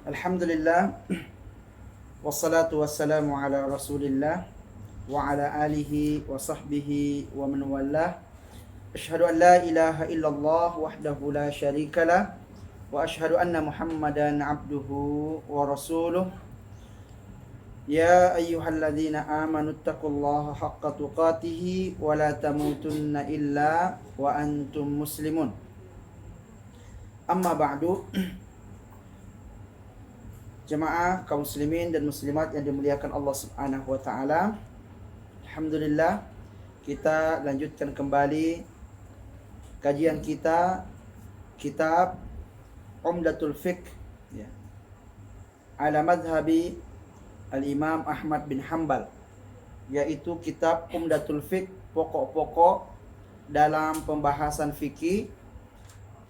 Alhamdulillah, wassalatu wassalamu ala rasulillah wa ala alihi wa sahbihi wa man wallah. Ashhadu an la ilaha illallah wahdahu la syarikalah wa ashhadu anna Muhammadan abduhu wa rasuluh. Ya ayyuhalladzina amanu taqullaha haqqa tuqatih wa la tamutunna illa wa antum muslimun. Amma ba'du. Jemaah kaum muslimin dan muslimat yang dimuliakan Allah Subhanahu wa taala. Alhamdulillah, kita lanjutkan kembali kajian kita kitab Umdatul Fiqh ya, ala madhhabi Al-Imam Ahmad bin Hanbal, yaitu kitab Umdatul Fiqh, pokok-pokok dalam pembahasan fikih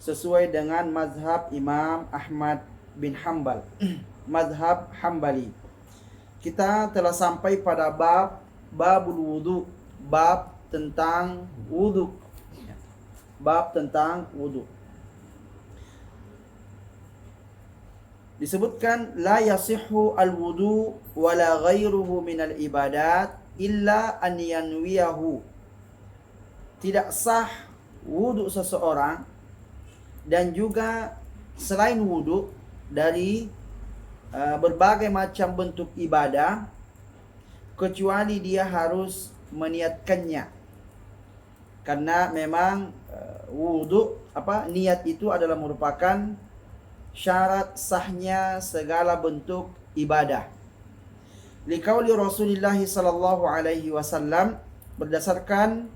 sesuai dengan mazhab Imam Ahmad bin Hanbal, mazhab Hambali. Kita telah sampai pada babul wudu, bab tentang wudu. Bab tentang wudu. Disebutkan la yasihhu al-wudu wala ghairuhu minal ibadat illa an yanwiyahu. Tidak sah wudu seseorang dan juga selain wudu dari berbagai macam bentuk ibadah, kecuali dia harus meniatkannya. Karena memang wudu niat itu adalah merupakan syarat sahnya segala bentuk ibadah. Liqauli Rasulullah sallallahu alaihi wasallam, berdasarkan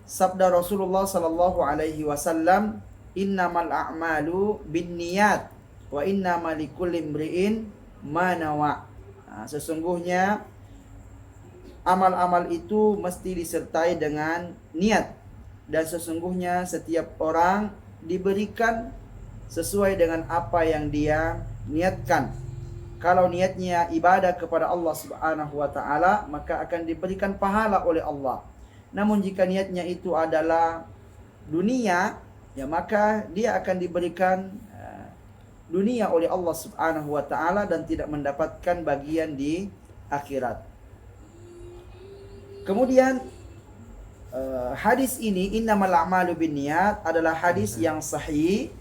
sabda Rasulullah sallallahu alaihi wasallam, innamal a'malu binniyat wa innamal likulli imri'in ma nawa. Sesungguhnya amal-amal itu mesti disertai dengan niat, dan sesungguhnya setiap orang diberikan sesuai dengan apa yang dia niatkan. Kalau niatnya ibadah kepada Allah Subhanahu wa taala, maka akan diberikan pahala oleh Allah. Namun jika niatnya itu adalah dunia, ya maka dia akan diberikan dunia oleh Allah Subhanahu wa taala dan tidak mendapatkan bagian di akhirat. Kemudian hadis ini, innamal a'malu binniyat, adalah hadis yang sahih.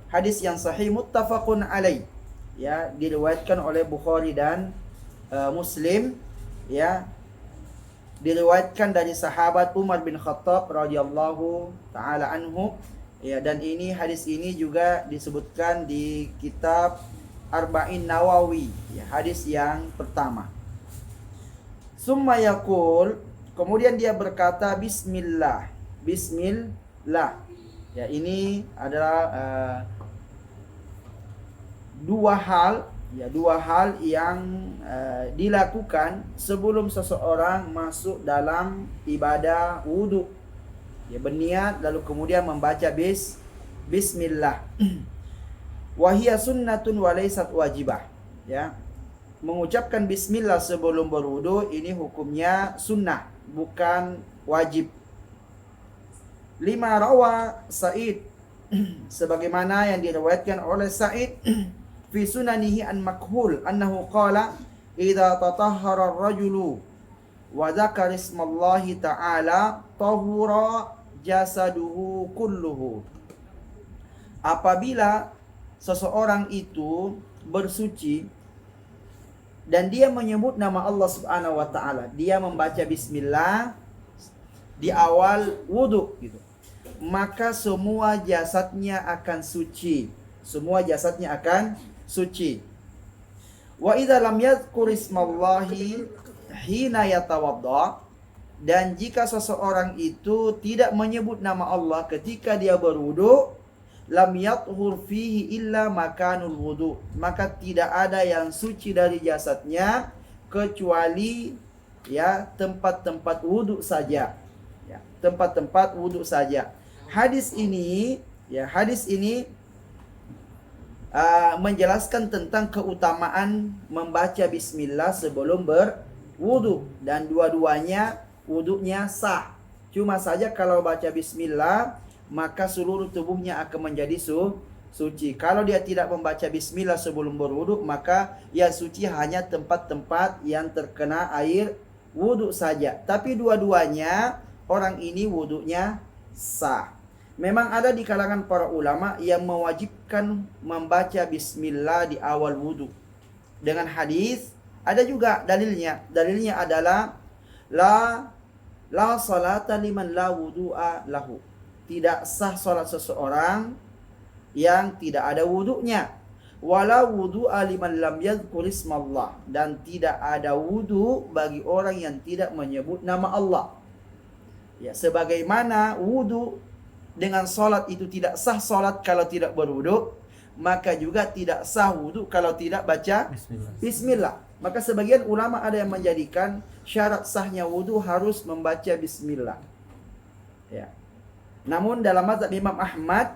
Hadis yang sahih muttafaqun alaih. Ya, diriwayatkan oleh Bukhari dan Muslim, ya. Diriwayatkan dari sahabat Umar bin Khattab radhiyallahu taala anhu. Ya, dan hadis ini juga disebutkan di kitab Arba'in Nawawi, ya, hadis yang pertama. Summa yaqul, kemudian dia berkata bismillah. Bismillah. Ya, ini adalah dua hal yang dilakukan sebelum seseorang masuk dalam ibadah wudu. Ya, berniat lalu kemudian membaca bismillah. Wahia sunnatun wa laysat wajibah. Ya. Mengucapkan bismillah sebelum berwudu ini hukumnya sunnah, bukan wajib. Lima rawa Sa'id, sebagaimana yang diriwayatkan oleh Sa'id fi sunanihi an Makhul annahu qala idza tatahhara ar-rajulu wa dzakara ismallahi ta'ala tahura jasaduhu kulluhu. Apabila seseorang itu bersuci dan dia menyebut nama Allah Subhanahu wa taala, dia membaca bismillah di awal wudu gitu, maka semua jasadnya akan suci. Semua jasadnya akan suci. Wa idza lam yadhkur ismallahi hina yatawadda, dan jika seseorang itu tidak menyebut nama Allah ketika dia berwudu, lam yathur fihi illa makanul wudu, maka tidak ada yang suci dari jasadnya kecuali ya tempat-tempat wudu saja. Ya, tempat-tempat wudu saja. Hadis ini menjelaskan tentang keutamaan membaca bismillah sebelum berwudu, dan dua-duanya wudunya sah. Cuma saja kalau baca bismillah maka seluruh tubuhnya akan menjadi suci. Kalau dia tidak membaca bismillah sebelum berwudu, maka yang suci hanya tempat-tempat yang terkena air wudu saja. Tapi dua-duanya orang ini wudunya sah. Memang ada di kalangan para ulama yang mewajibkan membaca bismillah di awal wudu. Dengan hadis ada juga dalilnya. Dalilnya adalah la salata liman la wudu'a lahu. Tidak sah salat seseorang yang tidak ada wudunya. Wala wudu'a liman lam yadhkur ismallah. Dan tidak ada wudu bagi orang yang tidak menyebut nama Allah. Ya, sebagaimana wudu dengan salat itu tidak sah salat kalau tidak berwudu, maka juga tidak sah wudu kalau tidak baca bismillah. Maka sebagian ulama ada yang menjadikan syarat sahnya wudu harus membaca bismillah. Ya. Namun dalam mazhab Imam Ahmad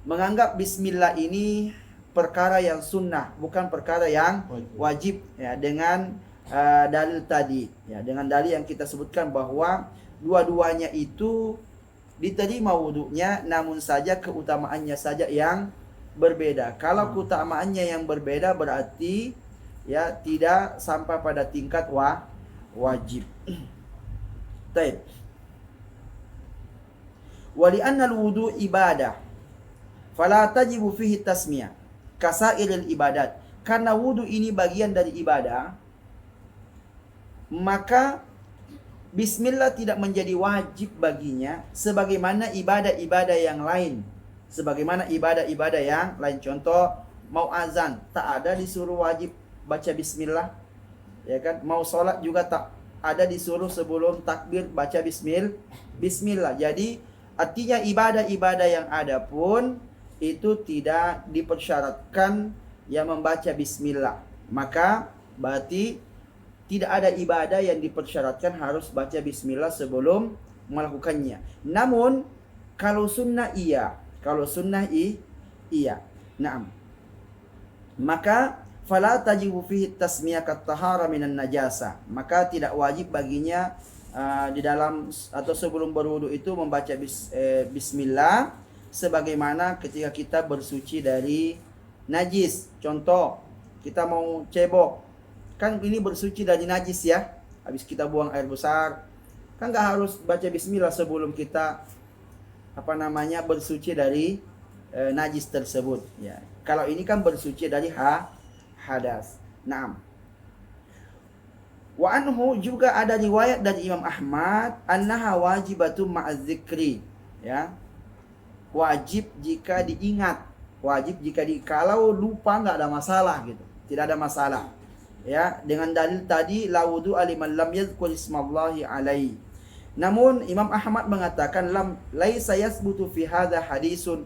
menganggap bismillah ini perkara yang sunnah, bukan perkara yang wajib. Ya, dengan dalil tadi, ya, dengan dalil yang kita sebutkan bahwa dua-duanya itu diterima wudunya, namun saja keutamaannya saja yang berbeda. Kalau keutamaannya yang berbeda berarti ya tidak sampai pada tingkat wajib. Baik. Wali anna al-wudu ibadah fala tajibu fihi tasmiyah kasairil ibadat. Karena wudu ini bagian dari ibadah, maka bismillah tidak menjadi wajib baginya sebagaimana ibadah-ibadah yang lain. Sebagaimana ibadah-ibadah yang lain. Contoh, mau azan tak ada disuruh wajib baca bismillah, ya kan? Mau sholat juga tak ada disuruh sebelum takbir baca bismillah. Jadi artinya ibadah-ibadah yang ada pun itu tidak dipersyaratkan yang membaca bismillah. Maka berarti tidak ada ibadah yang dipersyaratkan harus baca bismillah sebelum melakukannya. Namun kalau sunnah iya, iya. Naam. Maka fala tajibu fihi tasmiyah kat-tahara minan najasa. Maka tidak wajib baginya di dalam atau sebelum berwudu itu membaca bismillah sebagaimana ketika kita bersuci dari najis. Contoh, kita mau cebok, kan ini bersuci dari najis ya. Habis kita buang air besar, kan nggak harus baca bismillah sebelum kita bersuci dari najis tersebut ya. Kalau ini kan bersuci dari hadas. Naam. Wa anhu juga ada riwayat dari Imam Ahmad annaha wajibatun ma'az zikri, ya. Wajib jika diingat, kalau lupa nggak ada masalah gitu, tidak ada masalah. Ya, dengan dalil tadi la wudu liman lam yadhkur ismallahi alaihi. Namun Imam Ahmad mengatakan laisa yasbutu fi hadza hadisun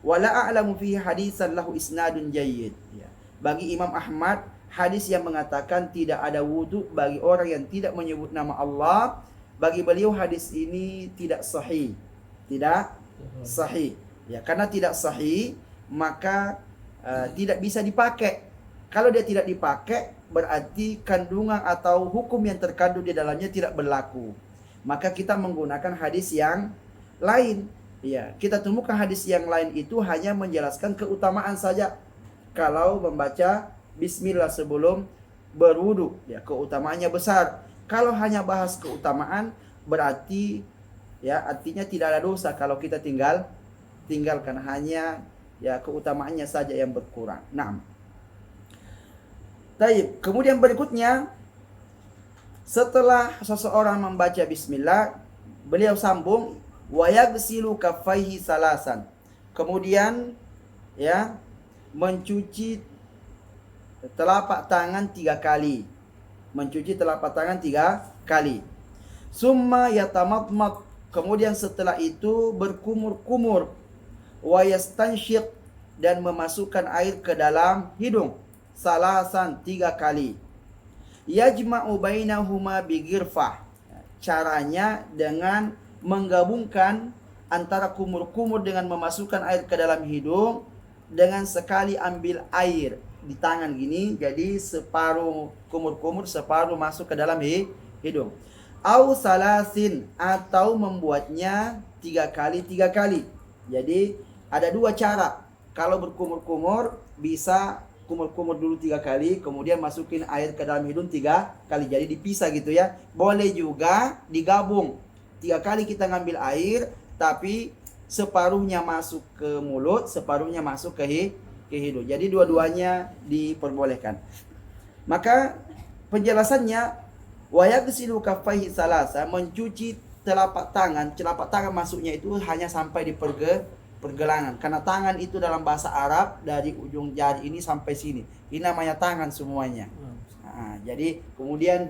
wa la a'lamu fihi hadisan lahu isnadun jayyid. Ya. Bagi Imam Ahmad, hadis yang mengatakan tidak ada wudu bagi orang yang tidak menyebut nama Allah, bagi beliau hadis ini tidak sahih. Tidak sahih. Ya, karena tidak sahih, maka tidak bisa dipakai. Kalau dia tidak dipakai, berarti kandungan atau hukum yang terkandung di dalamnya tidak berlaku. Maka kita menggunakan hadis yang lain. Ya, kita temukan hadis yang lain itu hanya menjelaskan keutamaan saja. Kalau membaca bismillah sebelum berwudu, ya, keutamaannya besar. Kalau hanya bahas keutamaan, berarti ya artinya tidak ada dosa kalau kita tinggalkan, hanya ya keutamaannya saja yang berkurang. Nah, baik. Kemudian berikutnya, setelah seseorang membaca bismillah, beliau sambung wa yaghsilu kaffaihi salasan. Kemudian ya mencuci telapak tangan 3 kali. Mencuci telapak tangan 3 kali. Summa yatamatmat. Kemudian setelah itu berkumur-kumur. Wa yastansyiq, dan memasukkan air ke dalam hidung. Salasan 3 kali. Yajma'u bainahuma bigirfah. Caranya dengan menggabungkan antara kumur-kumur dengan memasukkan air ke dalam hidung, dengan sekali ambil air di tangan gini, jadi separuh kumur-kumur, separuh masuk ke dalam hidung. Au salasin, atau membuatnya 3 kali 3 kali. Jadi ada 2 cara. Kalau berkumur-kumur bisa kumur-kumur dulu 3 kali, kemudian masukin air ke dalam hidung 3 kali. Jadi dipisah gitu ya. Boleh juga digabung. 3 kali kita ngambil air, tapi separuhnya masuk ke mulut, separuhnya masuk ke hidung. Jadi dua-duanya diperbolehkan. Maka penjelasannya, wa yaghsilu kaffaihi salasa, mencuci telapak tangan masuknya itu hanya sampai di pergelangan. Karena tangan itu dalam bahasa Arab dari ujung jari ini sampai sini. Ini namanya tangan semuanya. Nah, jadi kemudian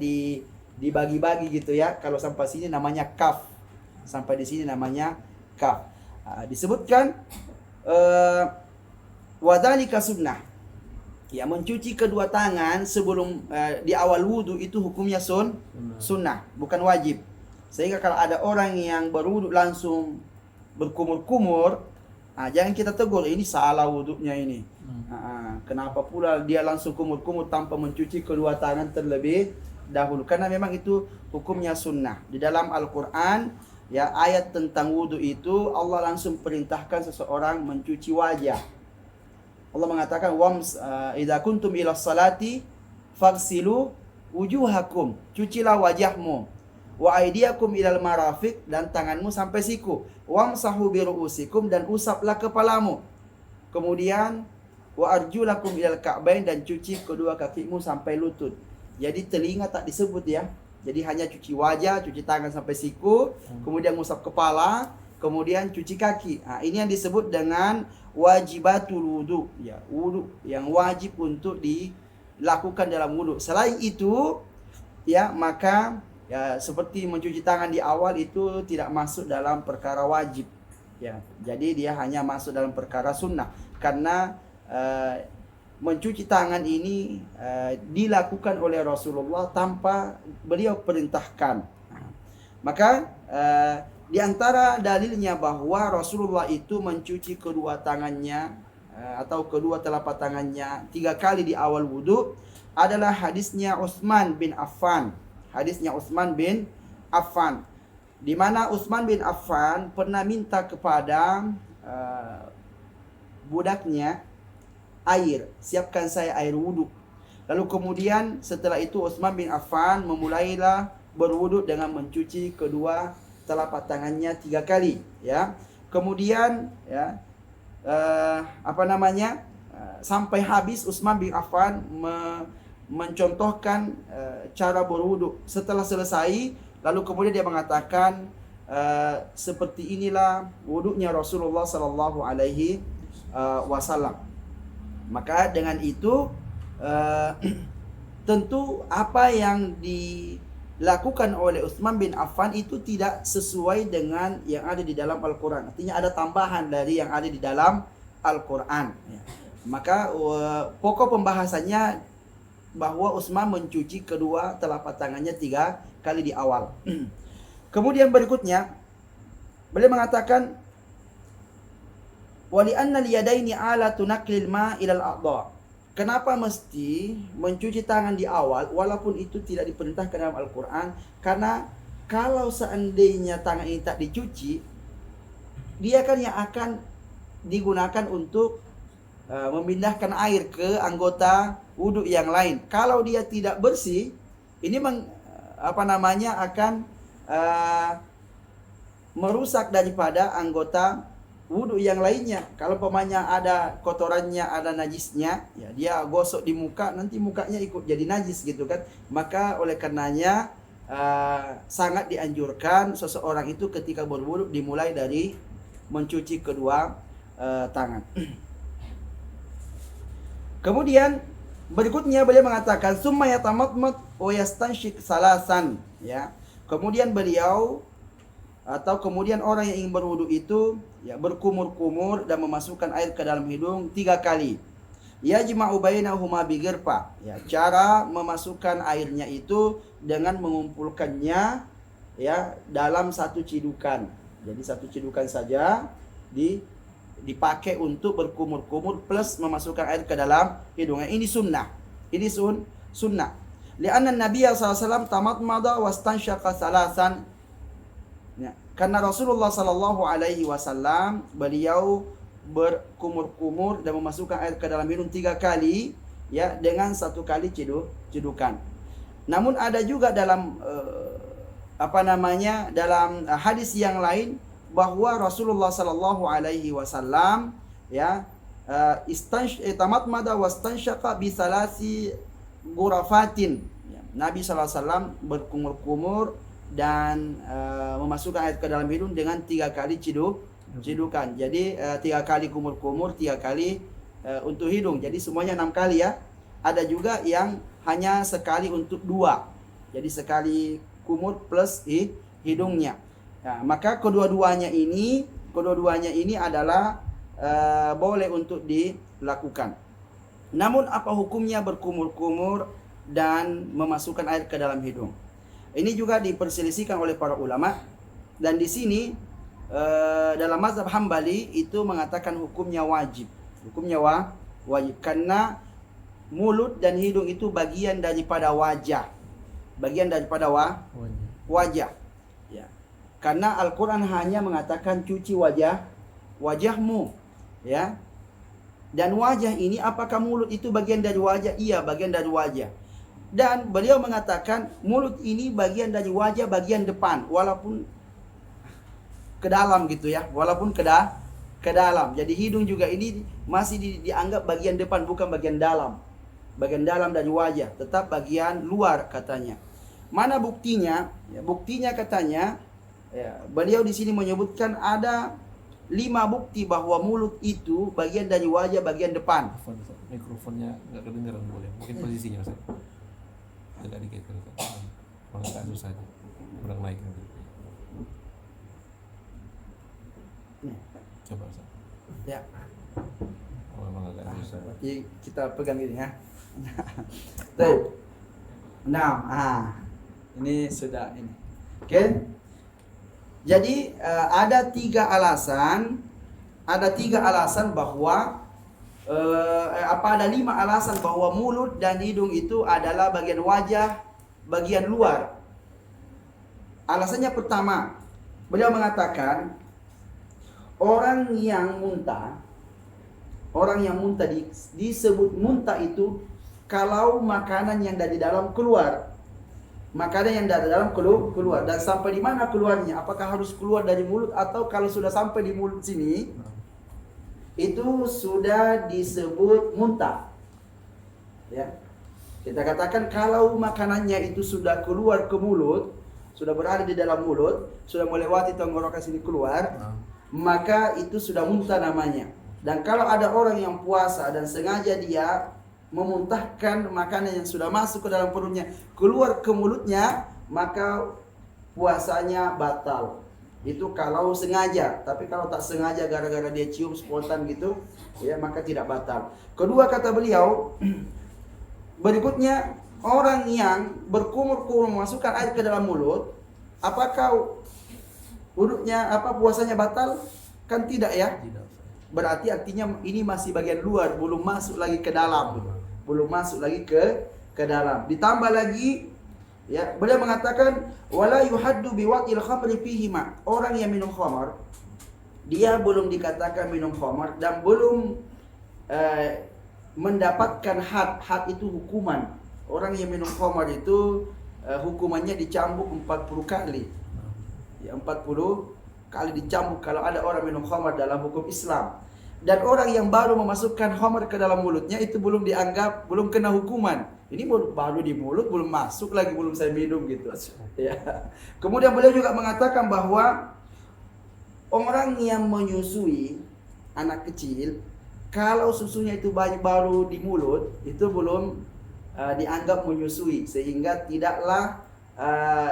dibagi-bagi gitu ya. Kalau sampai sini namanya kaf. Sampai di sini namanya kaf. Disebutkan wadhalika sunnah. Ya, mencuci kedua tangan sebelum di awal wudu itu hukumnya sunnah, bukan wajib. Sehingga kalau ada orang yang berwudu langsung berkumur-kumur, jangan kita tegur, ini salah wudunya ini. Kenapa pula dia langsung kumur-kumur tanpa mencuci kedua tangan terlebih dahulu? Karena memang itu hukumnya sunnah. Di dalam Al-Quran, ya, ayat tentang wudu itu Allah langsung perintahkan seseorang mencuci wajah. Allah mengatakan, idza kuntum ila salati faghsilu wujuhakum, cucilah wajahmu, wa aydiyakum ilal marafiq, dan tanganmu sampai siku, wamsahu bi ru'usikum, dan usaplah kepalamu, kemudian wa arjulakum ilal ka'bain, dan cuci kedua kakimu sampai lutut. Jadi telinga tak disebut ya. Jadi hanya cuci wajah, cuci tangan sampai siku, kemudian ngusap kepala, kemudian cuci kaki. Ini yang disebut dengan wajibatul wudu, ya, wudu yang wajib untuk dilakukan dalam wudu. Selain itu, ya, maka ya seperti mencuci tangan di awal itu tidak masuk dalam perkara wajib. Ya, jadi dia hanya masuk dalam perkara sunnah, karena mencuci tangan ini dilakukan oleh Rasulullah tanpa beliau perintahkan. Maka di antara dalilnya bahwa Rasulullah itu mencuci kedua tangannya atau kedua telapak tangannya 3 kali di awal wudu adalah hadisnya Utsman bin Affan. Hadisnya Utsman bin Affan, di mana Utsman bin Affan pernah minta kepada budaknya air, siapkan saya air wudhu. Lalu kemudian setelah itu Utsman bin Affan memulailah berwudhu dengan mencuci kedua telapak tangannya 3 kali, ya. Kemudian ya sampai habis Utsman bin Affan mencontohkan cara berwudhu. Setelah selesai, lalu kemudian dia mengatakan seperti inilah wudhunya Rasulullah sallallahu alaihi wasallam. Maka dengan itu tentu apa yang dilakukan oleh Utsman bin Affan itu tidak sesuai dengan yang ada di dalam Al-Quran. Artinya ada tambahan dari yang ada di dalam Al-Quran. Maka pokok pembahasannya bahwa Utsman mencuci kedua telapak tangannya 3 kali di awal. Kemudian berikutnya beliau mengatakan, wali anna liyadaini alatu naqlil ma ilal a'dha. Kenapa mesti mencuci tangan di awal walaupun itu tidak diperintahkan dalam Al-Quran? Karena kalau seandainya tangan ini tak dicuci, dia kan yang akan digunakan untuk memindahkan air ke anggota wudhu yang lain. Kalau dia tidak bersih, ini akan merusak daripada anggota wudhu yang lainnya. Kalau pemanya ada kotorannya, ada najisnya, ya dia gosok di muka, nanti mukanya ikut jadi najis gitu kan. Maka oleh karenanya sangat dianjurkan seseorang itu ketika berwudhu dimulai dari mencuci kedua tangan. Kemudian berikutnya beliau mengatakan summa yatamatmat wa yastanshik salasan, ya. Kemudian kemudian orang yang ingin berwudu itu ya berkumur-kumur dan memasukkan air ke dalam hidung 3 kali. Yajma'u bainahuma bighirfa. Ya, cara memasukkan airnya itu dengan mengumpulkannya ya dalam satu cidukan. Jadi satu cidukan saja dipakai untuk berkumur-kumur plus memasukkan air ke dalam hidungnya. Ini sunnah. Ini sunnah. Lianna Nabi sallallahu alaihi wasallam tamatmada wastansyaqa salasan. Ya, karena Rasulullah sallallahu alaihi wasallam beliau berkumur-kumur dan memasukkan air ke dalam hidung 3 kali, ya, dengan 1 kali cedukan. Namun ada juga dalam dalam hadis yang lain bahwa Rasulullah sallallahu alaihi wasallam, ya, tamatmada wastansyaqa bi salasi ghurafatin. Nabi sallallahu alaihi wasallam berkumur-kumur dan memasukkan air ke dalam hidung dengan 3 kali cedukan. Jadi 3 kali kumur-kumur, 3 kali untuk hidung. Jadi semuanya 6 kali, ya. Ada juga yang hanya sekali untuk 2. Jadi sekali kumur plus hidungnya. Nah, maka kedua-duanya ini adalah boleh untuk dilakukan. Namun apa hukumnya berkumur-kumur dan memasukkan air ke dalam hidung? Ini juga diperselisihkan oleh para ulama, dan di sini dalam mazhab Hambali itu mengatakan hukumnya wajib. Hukumnya wajib karena mulut dan hidung itu bagian daripada wajah. Bagian daripada wajah. Ya. Karena Al-Qur'an hanya mengatakan cuci wajahmu, ya. Dan wajah ini, apakah mulut itu bagian dari wajah? Iya, bagian dari wajah. Dan beliau mengatakan mulut ini bagian dari wajah bagian depan, walaupun ke dalam gitu, ya. Walaupun ke dalam. Jadi hidung juga ini masih dianggap bagian depan, bukan bagian dalam. Bagian dalam dari wajah, tetap bagian luar katanya. Mana buktinya? Ya, buktinya katanya, ya, beliau di sini menyebutkan ada 5 bukti bahwa mulut itu bagian dari wajah bagian depan. Mikrofonnya nggak kedengeran, boleh? Mungkin posisinya Ustaz. Agak dikit Ustaz. Kalau nggak susah aja. Kurang naik nanti. Coba Ustaz. Ya. Oh, memang agak susah. Berarti kita pegang ini, ya. Nah, ini sudah ini. Oke. Jadi ada 3 alasan bahwa ada 5 alasan bahwa mulut dan hidung itu adalah bagian wajah bagian luar. Alasannya pertama, beliau mengatakan orang yang muntah disebut muntah itu kalau makanan yang dari dalam keluar. Makanan yang dari dalam keluar. Dan sampai di mana keluarnya? Apakah harus keluar dari mulut, atau kalau sudah sampai di mulut sini, itu sudah disebut muntah. Ya. Kita katakan kalau makanannya itu sudah keluar ke mulut, sudah berada di dalam mulut, sudah melewati tenggorokan sini keluar, maka itu sudah muntah namanya. Dan kalau ada orang yang puasa dan sengaja dia memuntahkan makanan yang sudah masuk ke dalam perutnya keluar ke mulutnya, maka puasanya batal. Itu kalau sengaja. Tapi kalau tak sengaja gara-gara dia cium spontan gitu, ya, maka tidak batal. Kedua, kata beliau, berikutnya, orang yang berkumur-kumur memasukkan air ke dalam mulut, apakah puasanya batal? Kan tidak, ya. Berarti artinya ini masih bagian luar, belum masuk lagi ke dalam. Belum masuk lagi ke dalam. Ditambah lagi, ya, beliau mengatakan wala yuhaddu biwatil khamri fihima. Orang yang minum khamar, dia belum dikatakan minum khamar dan belum mendapatkan had itu hukuman. Orang yang minum khamar itu hukumannya dicambuk 40 kali. Ya, 40 kali dicambuk kalau ada orang minum khamar dalam hukum Islam. Dan orang yang baru memasukkan khamar ke dalam mulutnya itu belum dianggap, belum kena hukuman. Ini baru di mulut, belum masuk lagi, belum saya minum gitu. Ya. Kemudian beliau juga mengatakan bahwa orang yang menyusui anak kecil, kalau susunya itu baru di mulut, itu belum dianggap menyusui, sehingga tidaklah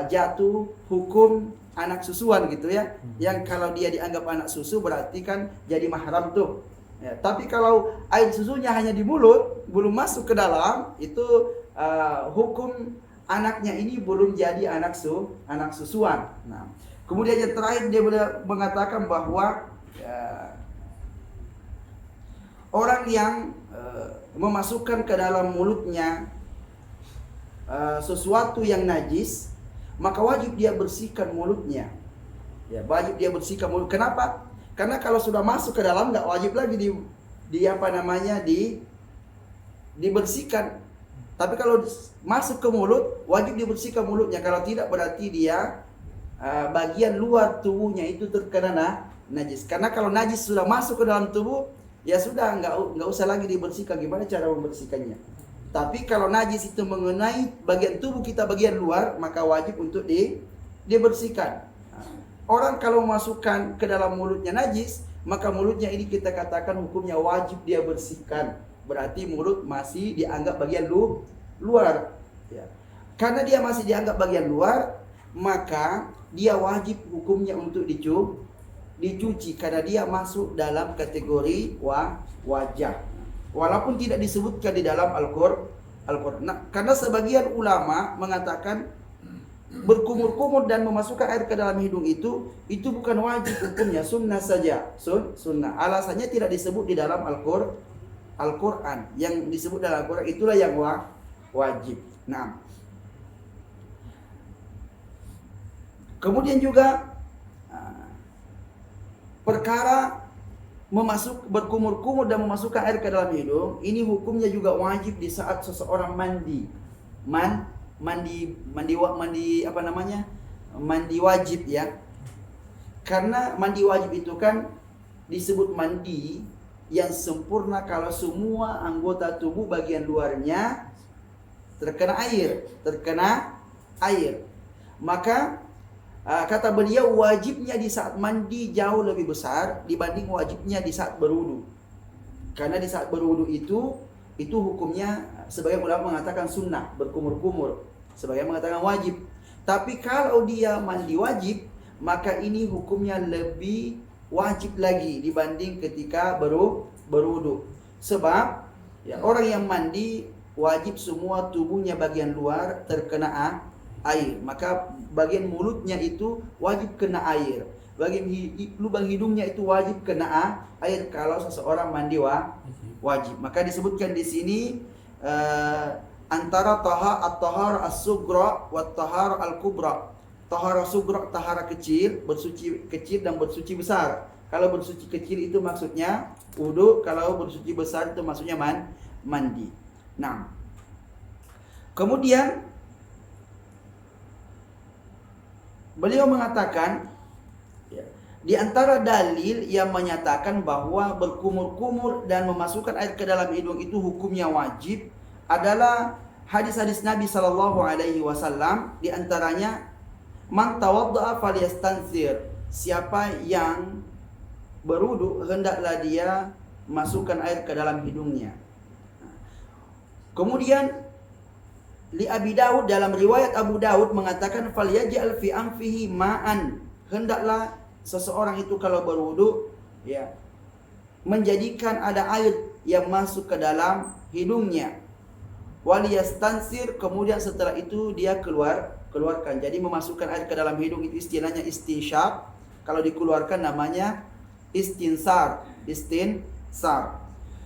jatuh hukum anak susuan gitu, ya. Yang kalau dia dianggap anak susu berarti kan jadi mahram tuh. Ya, tapi kalau air susunya hanya di mulut, belum masuk ke dalam, itu hukum anaknya ini belum jadi anak susuan. Nah, kemudian yang terakhir dia mengatakan bahwa orang yang memasukkan ke dalam mulutnya sesuatu yang najis, maka wajib dia bersihkan mulutnya. Ya, wajib dia bersihkan mulut. Kenapa? Karena kalau sudah masuk ke dalam nggak wajib lagi dibersihkan. Tapi kalau masuk ke mulut, wajib dibersihkan mulutnya. Kalau tidak berarti dia bagian luar tubuhnya itu terkena najis. Karena kalau najis sudah masuk ke dalam tubuh, ya sudah nggak usah lagi dibersihkan. Gimana cara membersihkannya? Tapi kalau najis itu mengenai bagian tubuh kita bagian luar, maka wajib untuk dibersihkan. Orang kalau masukkan ke dalam mulutnya najis, maka mulutnya ini kita katakan hukumnya wajib dia bersihkan. Berarti mulut masih dianggap bagian luar. Ya. Karena dia masih dianggap bagian luar, maka dia wajib hukumnya untuk dicuci karena dia masuk dalam kategori wajah. Walaupun tidak disebutkan di dalam Al-Qur'an. Nah, karena sebagian ulama mengatakan berkumur-kumur dan memasukkan air ke dalam hidung itu bukan wajib hukumnya, sunnah saja. Sunnah. Alasannya tidak disebut di dalam Al-Quran. Yang disebut dalam Al-Quran itulah yang wajib. Nah, kemudian juga perkara berkumur-kumur dan memasukkan air ke dalam hidung, ini hukumnya juga wajib di saat seseorang mandi. Mandi wajib ya. Karena mandi wajib itu kan disebut mandi yang sempurna kalau semua anggota tubuh bagian luarnya terkena air. Maka kata beliau wajibnya di saat mandi jauh lebih besar dibanding wajibnya di saat berwudu. Karena di saat berwudu itu hukumnya sebagian ulama mengatakan sunnah, berkumur-kumur, sebagian mengatakan wajib. Tapi kalau dia mandi wajib, maka ini hukumnya lebih wajib lagi dibanding ketika berwudu. Sebab ya, orang yang mandi wajib semua tubuhnya bagian luar terkena air. Maka bagian mulutnya itu wajib kena air. Bagian lubang hidungnya itu wajib kena air kalau seseorang mandi wajib. Maka disebutkan di sini antara at-tahara as-sughra wa at-tahara al-kubra. Tahara sughra tahara kecil, bersuci kecil dan bersuci besar. Kalau bersuci kecil itu maksudnya wudu, kalau bersuci besar itu maksudnya mandi. Nah, kemudian beliau mengatakan ya, di antara dalil yang menyatakan bahwa berkumur-kumur dan memasukkan air ke dalam hidung itu hukumnya wajib adalah hadis-hadis Nabi Shallallahu Alaihi Wasallam. Di antaranya, man tawadda'a falyastansir. Siapa yang berwudu hendaklah dia masukkan air ke dalam hidungnya. Kemudian li Abi Daud, dalam riwayat Abu Daud mengatakan falyaj'al fi anfihi ma'an. Hendaklah seseorang itu kalau berwudu ya menjadikan ada air yang masuk ke dalam hidungnya. Waliyastansir, kemudian setelah itu dia keluarkan. Jadi memasukkan air ke dalam hidung itu istilahnya istinsyaq. Kalau dikeluarkan namanya istinsar.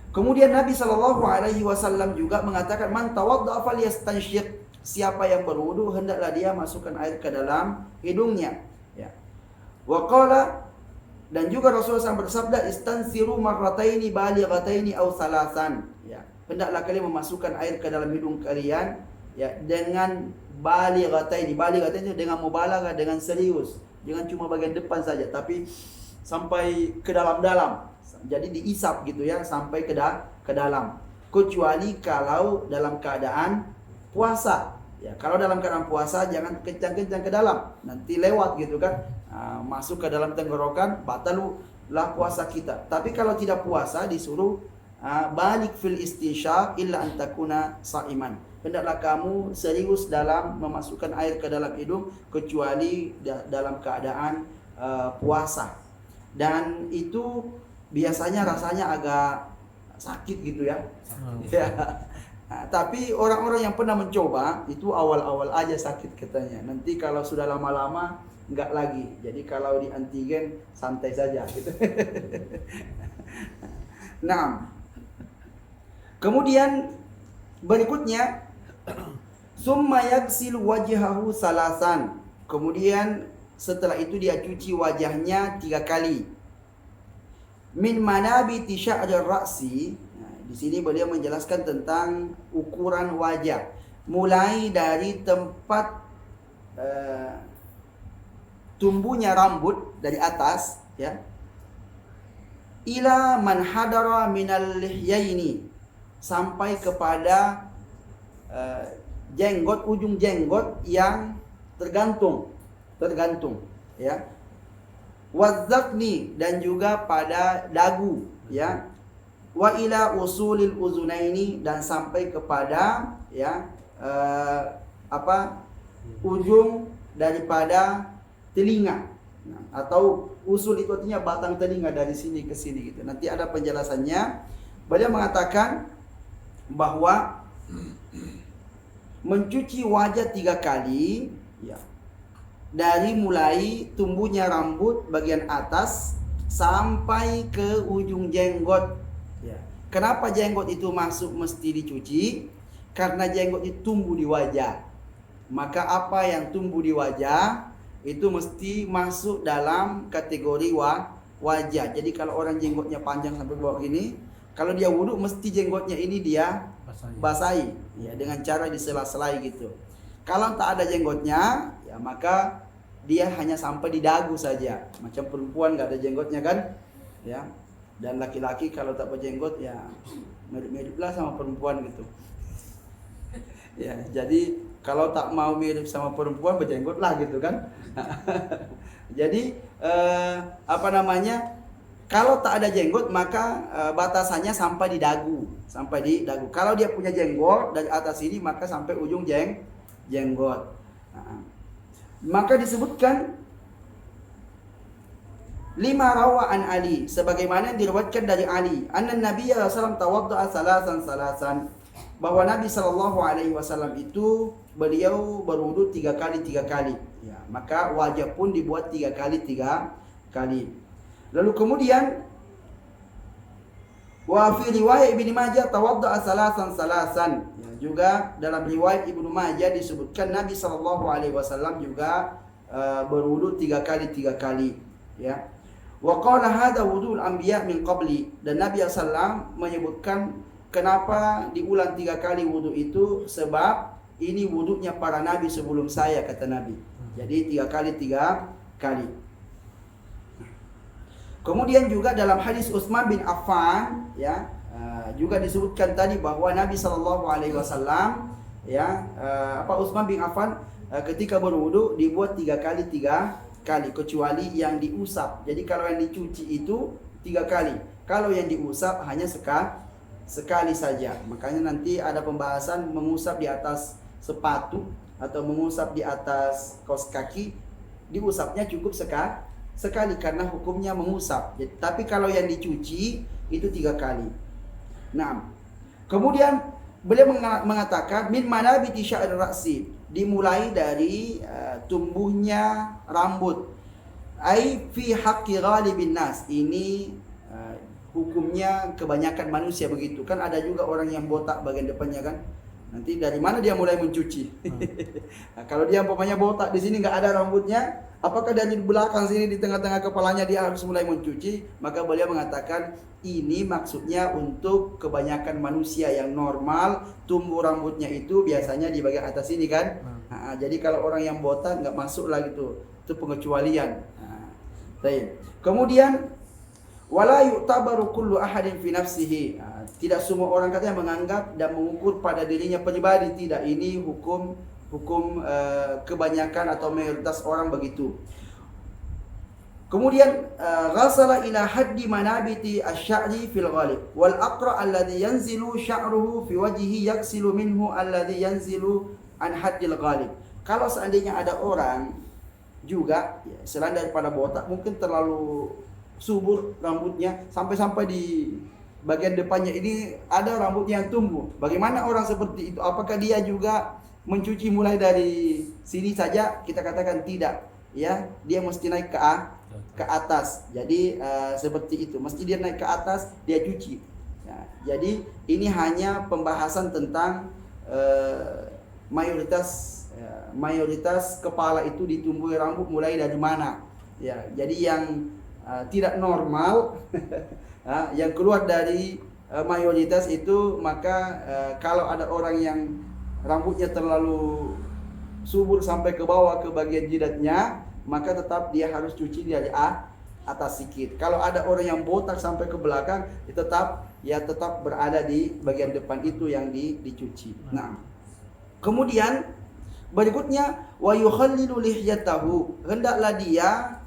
Kemudian Nabi Shallallahu Alaihi Wasallam juga mengatakan man tawadda'a falyastansyiq. Siapa yang berwudu hendaklah dia masukkan air ke dalam hidungnya. Ya. Wa qala, dan juga Rasulullah SAW bersabda istansiru marrataini balighataini aw salasan. Ya. Hendaklah kalian memasukkan air ke dalam hidung kalian ya dengan balighataini. Balighataini dengan mubalaghah, dengan serius. Jangan cuma bagian depan saja, tapi sampai ke dalam-dalam. Jadi diisap gitu ya, sampai ke dalam. Kecuali kalau dalam keadaan puasa. Ya, kalau dalam keadaan puasa jangan kencang-kencang ke dalam. Nanti lewat gitu kan. Masuk ke dalam tenggorokan, batalulah puasa kita. Tapi kalau tidak puasa disuruh balik fil istinsyaq illa an takuna sa'iman. Hendaklah kamu serius dalam memasukkan air ke dalam hidung kecuali dalam keadaan puasa. Dan itu biasanya rasanya agak sakit gitu ya. Ya. Nah, tapi orang-orang yang pernah mencoba itu awal-awal aja sakit katanya. Nanti kalau sudah lama-lama enggak lagi. Jadi kalau di antigen santai saja gitu. Nah, kemudian berikutnya summa yaghsilu wajhahu salasan. Kemudian setelah itu dia cuci wajahnya 3 kali. min manabiti sya'rir ra'si. Nah, di sini beliau menjelaskan tentang ukuran wajah, mulai dari tempat tumbuhnya rambut dari atas, ya, ila man hadara minal lihyaini, sampai kepada jenggot, ujung jenggot yang tergantung, ya. Wadzakni, dan juga pada dagu, ya. Wa ila usulil uzunaini, dan sampai kepada, ya, ujung daripada telinga. Nah, atau usul itu artinya batang telinga, dari sini ke sini gitu. Nanti ada penjelasannya. Beliau mengatakan bahwa mencuci wajah 3 kali, ya, dari mulai tumbuhnya rambut bagian atas sampai ke ujung jenggot, ya. Kenapa jenggot itu masuk mesti dicuci? Karena jenggot itu tumbuh di wajah. Maka apa yang tumbuh di wajah itu mesti masuk dalam kategori wajah. Jadi kalau orang jenggotnya panjang sampai bawah gini, kalau dia wudhu mesti jenggotnya ini dia basahi, ya, dengan cara disela-selai gitu. Kalau tak ada jenggotnya, ya, maka dia hanya sampai di dagu saja. Macam perempuan nggak ada jenggotnya kan, ya. Dan laki-laki kalau tak berjenggot, ya mirip-miriplah sama perempuan gitu. Ya, jadi kalau tak mau mirip sama perempuan, berjenggot lah gitu kan. Jadi kalau tak ada jenggot, maka batasannya sampai di dagu, Kalau dia punya jenggot dari atas ini, maka sampai ujung jenggot. Maka disebutkan 5 rawaan Ali, sebagaimana yang diriwayatkan dari Ali, anna Nabiya sallallahu tawadda'a salasan, bahwa Nabi sallallahu alaihi wasallam itu beliau berwudu 3 kali. Ya, maka wajah pun dibuat 3 kali. Lalu kemudian wa fi riwayat Ibnu Majah tawadda'a salasan. Ya, juga dalam riwayat Ibnu Majah disebutkan Nabi sallallahu alaihi wasallam juga berwudu 3 kali, ya. Wa qala hadza wudu'ul anbiya min qabli, dan Nabi sallallahu menyebutkan kenapa diulang 3 kali wudu itu, sebab ini wudunya para nabi sebelum saya, kata Nabi. Jadi 3 kali. Kemudian juga dalam hadis Utsman bin Affan, ya, juga disebutkan tadi bahwa Nabi sallallahu alaihi wasallam, ya, Utsman bin Affan ketika berwudu dibuat 3 kali, kecuali yang diusap. Jadi kalau yang dicuci itu 3 kali. Kalau yang diusap hanya sekali saja. Makanya nanti ada pembahasan mengusap di atas sepatu atau mengusap di atas kaos kaki, diusapnya cukup sekali karena hukumnya mengusap. Tapi kalau yang dicuci itu 3 kali. Nah, kemudian beliau mengatakan min manabiti sya'ri ra'si, dimulai dari tumbuhnya rambut. Ai fi haqqi ghalibin nas, ini hukumnya kebanyakan manusia begitu. Kan ada juga orang yang botak bagian depannya kan. Nanti dari mana dia mulai mencuci? Nah, kalau dia umpamanya botak di sini nggak ada rambutnya, apakah dari belakang sini di tengah-tengah kepalanya dia harus mulai mencuci? Maka beliau mengatakan ini maksudnya untuk kebanyakan manusia yang normal, tumbuh rambutnya itu biasanya di bagian atas ini kan. Nah, jadi kalau orang yang botak nggak masuk lagi tuh, itu pengecualian. Nah, kemudian wala yu'tabaru kullu ahadin fi nafsihi. Tidak semua orang katanya menganggap dan mengukur pada dirinya pribadi, tidak. Ini hukum kebanyakan atau mayoritas orang begitu. Kemudian ghasala ila haddi manabiti asy-sya'ri fil ghalib wal aqra alladhi yanzilu sya'ruhu fi wajhihi yaksilu minhu alladhi yanzilu an haddil ghalib. Kalau seandainya ada orang juga, ya, selain daripada botak, mungkin terlalu subur rambutnya sampai di bagian depannya ini ada rambutnya yang tumbuh. Bagaimana orang seperti itu? Apakah dia juga mencuci mulai dari sini saja? Kita katakan tidak, ya. Dia mesti naik ke atas. Jadi seperti itu. Mesti dia naik ke atas, dia cuci. Ya, jadi ini hanya pembahasan tentang mayoritas kepala itu ditumbuhi rambut mulai dari mana. Ya, jadi yang tidak normal yang keluar dari mayoritas itu, maka kalau ada orang yang rambutnya terlalu subur sampai ke bawah ke bagian jidatnya, maka tetap dia harus cuci dari atas sedikit. Kalau ada orang yang botak sampai ke belakang, tetap berada di bagian depan itu yang dicuci. Nah, kemudian berikutnya wa yukhallilu lihyatahu, hendaklah dia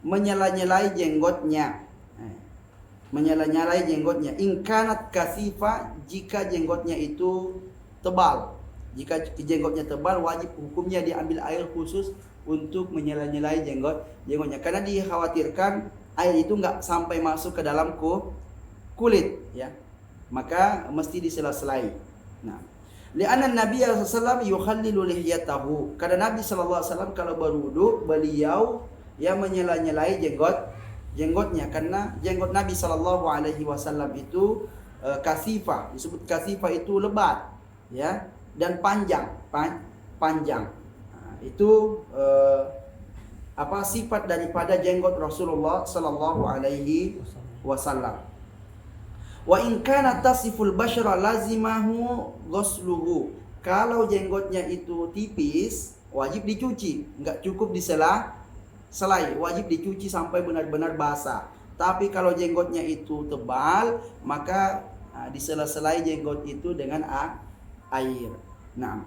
menyela-nyelai jenggotnya. Menyela-nyelai jenggotnya. In kanat kasifa, jika jenggotnya itu tebal. Jika jenggotnya tebal, wajib hukumnya diambil air khusus untuk menyela-nyelai jenggotnya, karena dikhawatirkan air itu nggak sampai masuk ke dalam kulit, ya, maka mesti disela-selai. Nah, li'anna Nabi sallallahu alaihi wasallam yukhallilu lihyatahu, karena Nabi sallallahu alaihi wasallam kalau berwudu beliau menyela-nyelai jenggotnya, karena jenggot Nabi sallallahu alaihi wasallam itu kasifah, disebut kasifah itu lebat, ya, dan panjang. Itu sifat daripada jenggot Rasulullah sallallahu alaihi wasallam. Wa in kana tasiful bashara lazimahu ghusluhu. Kalau jenggotnya itu tipis, wajib dicuci, enggak cukup disela-selai, wajib dicuci sampai benar-benar basah. Tapi kalau jenggotnya itu tebal, maka disela-selai jenggot itu dengan air. Nah,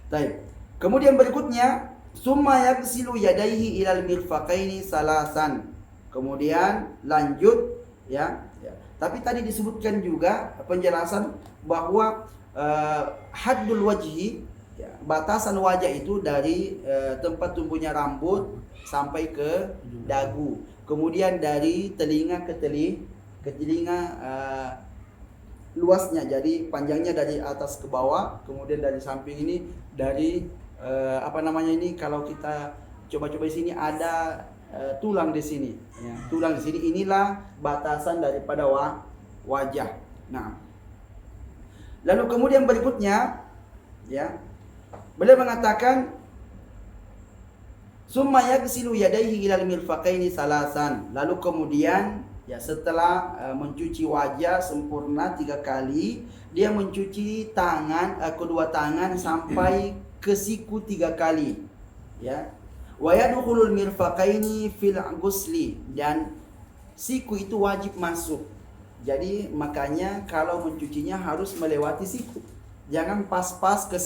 baik. Kemudian berikutnya, summa yaghsilu yadayhi ilal mirfaqaini salasan. Kemudian lanjut, ya. Tapi tadi disebutkan juga penjelasan bahwa haddul wajhi, ya, batasan wajah itu dari tempat tumbuhnya rambut sampai ke dagu. Kemudian dari telinga ke telinga luasnya, jadi panjangnya dari atas ke bawah, kemudian dari samping ini dari kalau kita coba-coba di sini ada tulang di sini, ya, tulang di sini, inilah batasan daripada wajah. Nah, lalu kemudian berikutnya, ya, beliau mengatakan summa yaghsilu yadayhi ilal mirfaqaini salasan. Lalu kemudian, ya, setelah mencuci wajah sempurna 3 kali, dia mencuci kedua tangan sampai ke siku 3 kali, ya. Wa yadkhulul mirfaqaini fil ghusli, dan siku itu wajib masuk. Jadi makanya kalau mencucinya harus melewati siku. Jangan pas-pas ke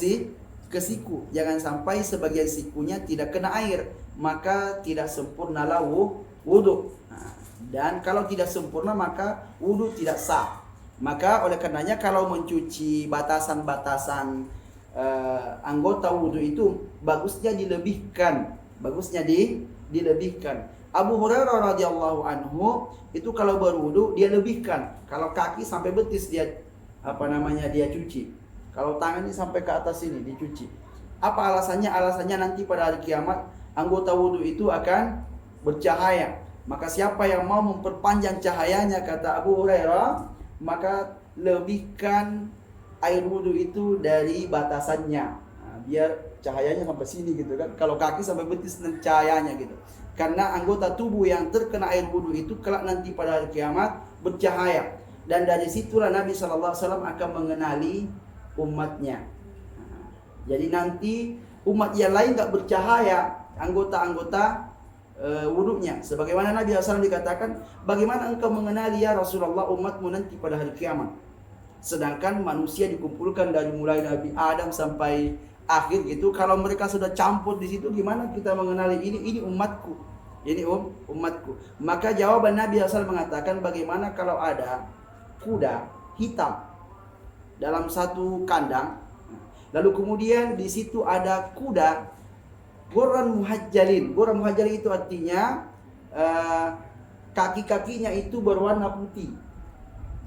siku. Jangan sampai sebagian sikunya tidak kena air, maka tidak sempurnalah wudu. Nah, dan kalau tidak sempurna maka wudu tidak sah. Maka oleh karenanya kalau mencuci batasan-batasan anggota wudu itu bagusnya dilebihkan. Abu Hurairah radhiyallahu anhu itu kalau berwudu dia lebihkan. Kalau kaki sampai betis dia dia cuci. Kalau tangannya sampai ke atas ini dicuci. Apa alasannya? Alasannya nanti pada hari kiamat anggota wudu itu akan bercahaya. Maka siapa yang mau memperpanjang cahayanya, kata Abu Hurairah, maka lebihkan air wudu itu dari batasannya. Nah, biar cahayanya sampai sini gitu kan. Kalau kaki sampai betis cahayanya gitu. Karena anggota tubuh yang terkena air wudu itu kelak nanti pada hari kiamat bercahaya. Dan dari situlah Nabi SAW akan mengenali umatnya. Nah, jadi nanti umat yang lain tak bercahaya anggota-anggota wudunya. Sebagaimana Nabi SAW dikatakan, bagaimana engkau mengenali ya Rasulullah umatmu nanti pada hari kiamat? Sedangkan manusia dikumpulkan dari mulai Nabi Adam sampai akhir gitu. Kalau mereka sudah campur di situ, gimana kita mengenali ini umatku? Ini umatku. Maka jawaban Nabi SAW mengatakan, bagaimana kalau ada kuda hitam dalam satu kandang, lalu kemudian di situ ada kuda Ghurran muhajjalin. Ghurran muhajjalin itu artinya kaki-kakinya itu berwarna putih.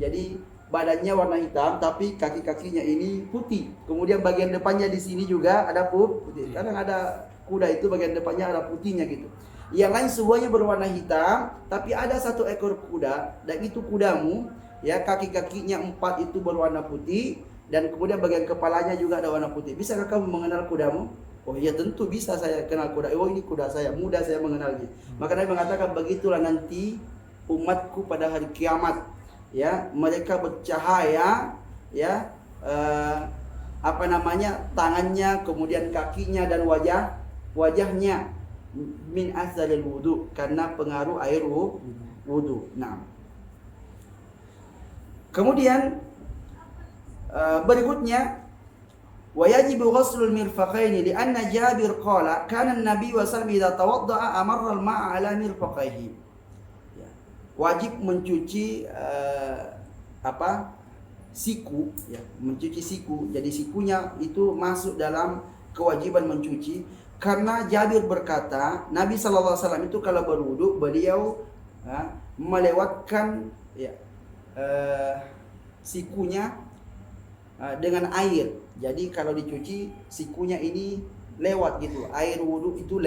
Jadi badannya warna hitam tapi kaki-kakinya ini putih. Kemudian bagian depannya di sini juga ada putih. Kadang ada kuda itu bagian depannya ada putihnya gitu. Yang lain semuanya berwarna hitam, tapi ada satu ekor kuda dan itu kudamu, ya, kaki-kakinya 4 itu berwarna putih dan kemudian bagian kepalanya juga ada warna putih. Bisakah kamu mengenal kudamu? Oh iya tentu bisa saya kenal kuda. Oh ini kuda saya, mudah saya mengenalnya. Maka Nabi mengatakan begitulah nanti umatku pada hari kiamat. Ya, mereka bercahaya, ya, apa namanya, tangannya, kemudian kakinya dan wajahnya min asaril wudu, karena pengaruh air wudu. Nah, kemudian berikutnya ويجب غسل المرفقين لأن جابر قال كان النبي صلى الله عليه وسلم إذا توضأ أمر الماء على مرفقيه. Wajib mencuci siku, ya, mencuci siku. Jadi sikunya itu masuk dalam kewajiban mencuci, karena Jabir berkata Nabi SAW itu kalau berwudu beliau melewatkan, ya, sikunya dengan air. Jadi kalau dicuci sikunya ini lewat gitu, air wudhu itu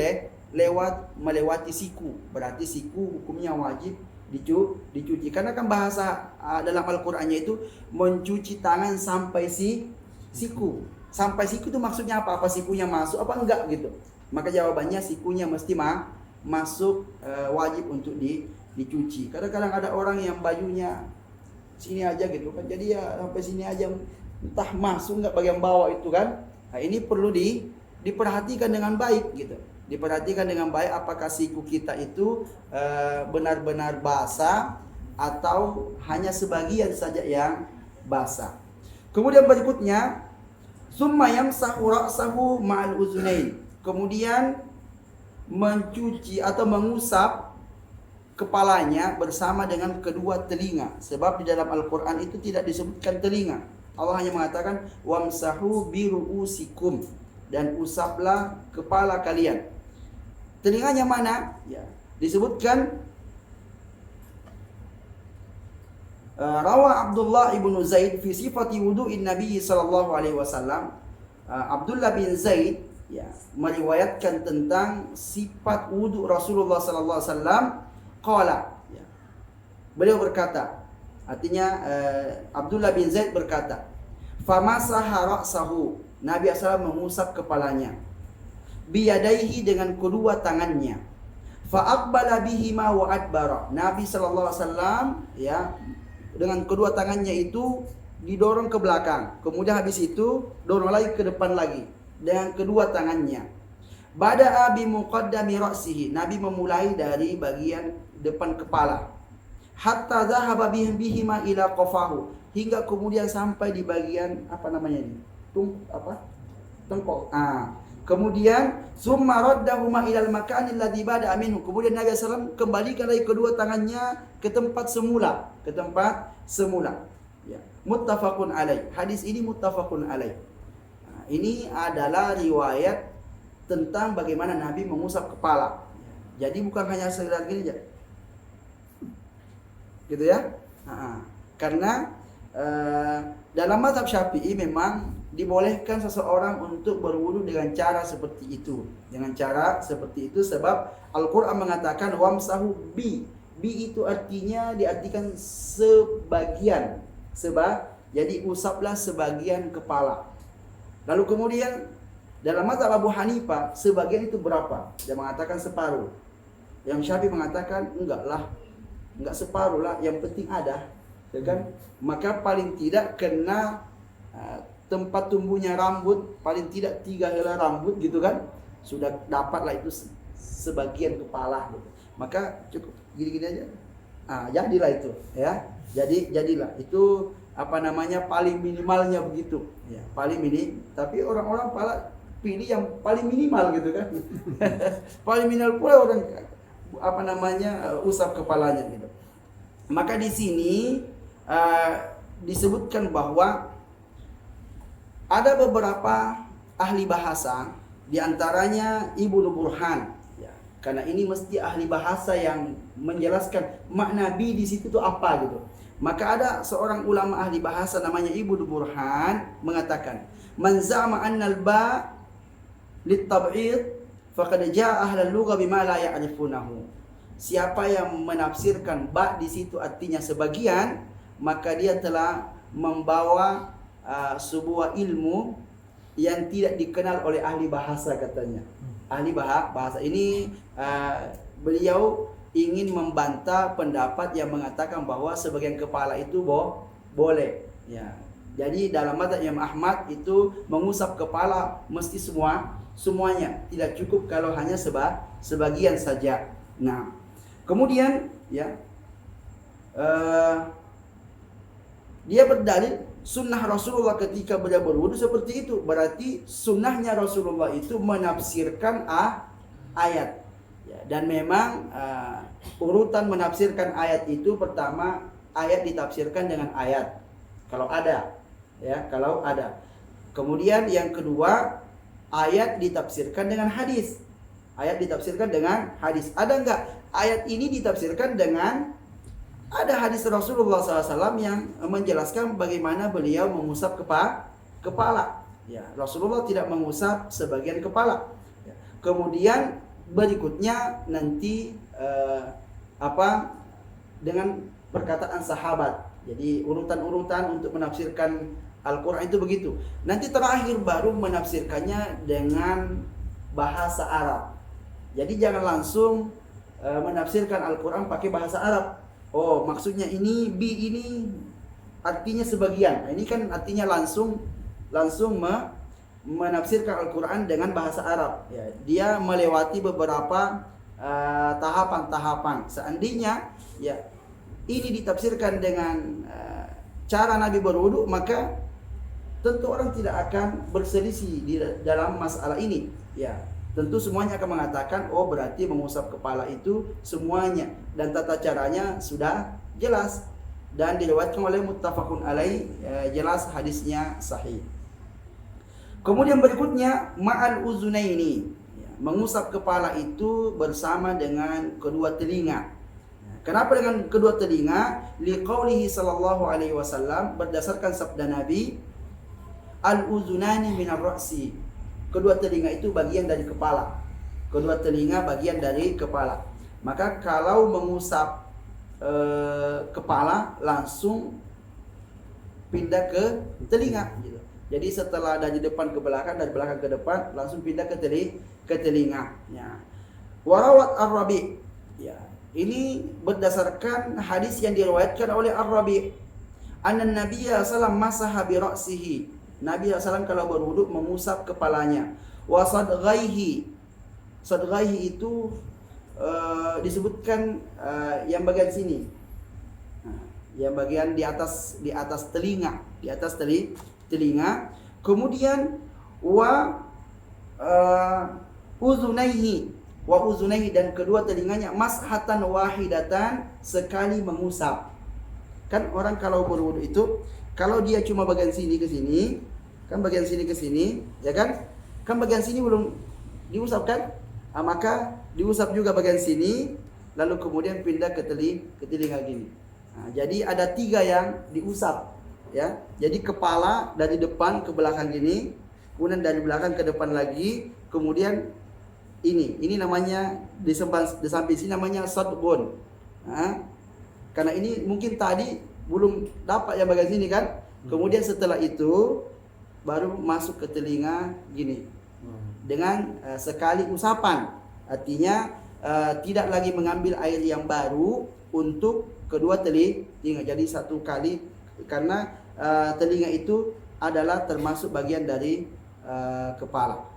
melewati siku, berarti siku hukumnya wajib dicuci. Karena kan bahasa dalam Al-Qur'annya itu mencuci tangan sampai siku. Sampai siku itu maksudnya apa? Apa sikunya masuk apa enggak gitu? Maka jawabannya sikunya mesti masuk, wajib untuk dicuci. Kadang-kadang ada orang yang bajunya sini aja gitu kan, jadi ya sampai sini aja, entah masuk nggak bagian bawah itu kan. Nah, ini perlu diperhatikan dengan baik gitu. Diperhatikan dengan baik apakah siku kita itu benar-benar basah atau hanya sebagian saja yang basah. Kemudian berikutnya summa yamsahu ra'sahu ma'al uzunain. Kemudian mencuci atau mengusap kepalanya bersama dengan kedua telinga. Sebab di dalam Al-Quran itu tidak disebutkan telinga. Allah hanya mengatakan wamsahu biru'usikum, dan usaplah kepala kalian. Telinganya mana? Ya, disebutkan Rawa Abdullah ibnu Zaid fi sifati wudu'in Nabi sallallahu alaihi wasallam. Abdullah bin Zaid, ya, meriwayatkan tentang sifat wudu Rasulullah sallallahu alaihi wasallam. Qala, ya, beliau berkata, artinya Abdullah bin Zaid berkata, famasaha ra'sahu, Nabi SAW mengusap kepalanya, biyadaihi, dengan kedua tangannya, fa'aqbala bihima wa adbara, Nabi SAW, ya, dengan kedua tangannya itu didorong ke belakang, kemudian habis itu dorong lagi ke depan lagi dengan kedua tangannya. Bada'a bi muqaddami ra'sihi, Nabi memulai dari bagian depan kepala, hatta dhahaba bihima ila qafahu, hingga kemudian sampai di bagian apa namanya ini? Tengkok. Kemudian summa raddahuma ila al-makani alladhi bada'a minhu, kemudian Nabi SAW kembalikan lagi kedua tangannya ke tempat semula, Ya. Muttafaqun alaih. Hadis ini muttafaqun alaih. Ini adalah riwayat tentang bagaimana Nabi mengusap kepala. Jadi bukan hanya sekedar gini aja, gitu ya. Karena dalam mazhab Syafi'i memang dibolehkan seseorang untuk berwudu dengan cara seperti itu. Sebab Al-Qur'an mengatakan wamsahu bi. Bi itu artinya diartikan sebagian. Jadi usaplah sebagian kepala. Lalu kemudian dalam mazhab Abu Hanifah sebagian itu berapa? Dia mengatakan separuh. Yang Syafi'i mengatakan enggak separuh lah, yang penting ada, ya kan? Maka paling tidak kena tempat tumbuhnya rambut, paling tidak 3 helai rambut gitu kan, sudah dapatlah itu sebagian kepala gitu. Maka cukup gini-gini aja. Jadilah itu, ya. Jadilah itu apa namanya, paling minimalnya begitu, ya, paling minim. Tapi orang-orang pilih yang paling minimal gitu kan. Paling minimal pula orang apa namanya, usap kepalanya gitu. Maka di sini disebutkan bahwa ada beberapa ahli bahasa, diantaranya Ibnu Burhan, ya, karena ini mesti ahli bahasa yang menjelaskan makna bi di situ itu apa gitu. Maka ada seorang ulama ahli bahasa namanya Ibnu Burhan mengatakan, man za'ama anna al-ba lit-tab'id faqad jaa ahlul lugha bima la ya'rifunahu. Siapa yang menafsirkan ba di situ artinya sebagian, maka dia telah membawa sebuah ilmu yang tidak dikenal oleh ahli bahasa katanya. Ahli bahasa ini beliau ingin membantah pendapat yang mengatakan bahwa sebagian kepala itu boleh. Ya. Jadi dalam mazhab Imam Ahmad itu mengusap kepala mesti semuanya, tidak cukup kalau hanya sebagian saja. Nah, kemudian ya dia berdalil sunnah Rasulullah ketika beliau berwudu seperti itu. Berarti sunnahnya Rasulullah itu menafsirkan ayat. Ya, dan memang urutan menafsirkan ayat itu pertama ayat ditafsirkan dengan ayat. Kalau ada. Ya, kalau ada. Kemudian yang kedua ayat ditafsirkan dengan hadis. Ayat ditafsirkan dengan hadis. Ada enggak ayat ini ditafsirkan dengan ada hadis Rasulullah SAW yang menjelaskan bagaimana beliau mengusap kepala. Ya, Rasulullah tidak mengusap sebagian kepala. Ya. Kemudian berikutnya nanti dengan perkataan sahabat. Jadi urutan-urutan untuk menafsirkan Al-Quran itu begitu. Nanti terakhir baru menafsirkannya dengan bahasa Arab. Jadi jangan langsung menafsirkan Al-Quran pakai bahasa Arab. Oh, maksudnya ini bi ini artinya sebagian. Nah, ini kan artinya langsung menafsirkan Al-Quran dengan bahasa Arab. Ya, dia melewati beberapa tahapan-tahapan. Seandainya ya ini ditafsirkan dengan cara Nabi berwudu, maka tentu orang tidak akan berselisih di dalam masalah ini. Ya, tentu semuanya akan mengatakan, oh berarti mengusap kepala itu semuanya dan tata caranya sudah jelas dan diriwayatkan oleh muttafaqun alaih, jelas hadisnya sahih. Kemudian berikutnya ma'al uzunaini, ya, mengusap kepala itu bersama dengan kedua telinga. Kenapa dengan kedua telinga? Liqaulihi sallallahu alaihi wasallam, berdasarkan sabda Nabi, al-uzunani minar ra'si. Kedua telinga itu bagian dari kepala. Kedua telinga bagian dari kepala. Maka kalau mengusap kepala langsung pindah ke telinga gitu. Jadi setelah dari depan ke belakang, dari belakang ke depan langsung pindah ke telinga. Ya. Warawat Ar-Rabi. Ya. Ini berdasarkan hadis yang diriwayatkan oleh Ar-Rabi. Anna Nabiyya sallallahu masaha bi ra'sihi. Nabi SAW kalau berwudu mengusap kepalanya. Wa sadghaihi. Sadghaihi itu disebutkan yang bagian sini. Yang bagian di atas telinga, telinga. Kemudian wa uzunaihi dan kedua telinganya mashatan wahidatan, sekali mengusap. Kan orang kalau berwudu itu kalau dia cuma bagian sini ke sini, kan bagian sini ke sini, ya kan? Kan bagian sini belum diusap kan? Maka diusap juga bagian sini, lalu kemudian pindah ke telinga gini. Nah, jadi ada 3 yang diusap, ya. Jadi kepala dari depan ke belakang gini, kemudian dari belakang ke depan lagi, kemudian ini namanya di samping sini namanya sadghun. Nah, karena ini mungkin tadi belum dapat yang bagian sini kan, kemudian setelah itu baru masuk ke telinga gini dengan sekali usapan, artinya tidak lagi mengambil air yang baru untuk kedua telinga, jadi satu kali, karena telinga itu adalah termasuk bagian dari kepala.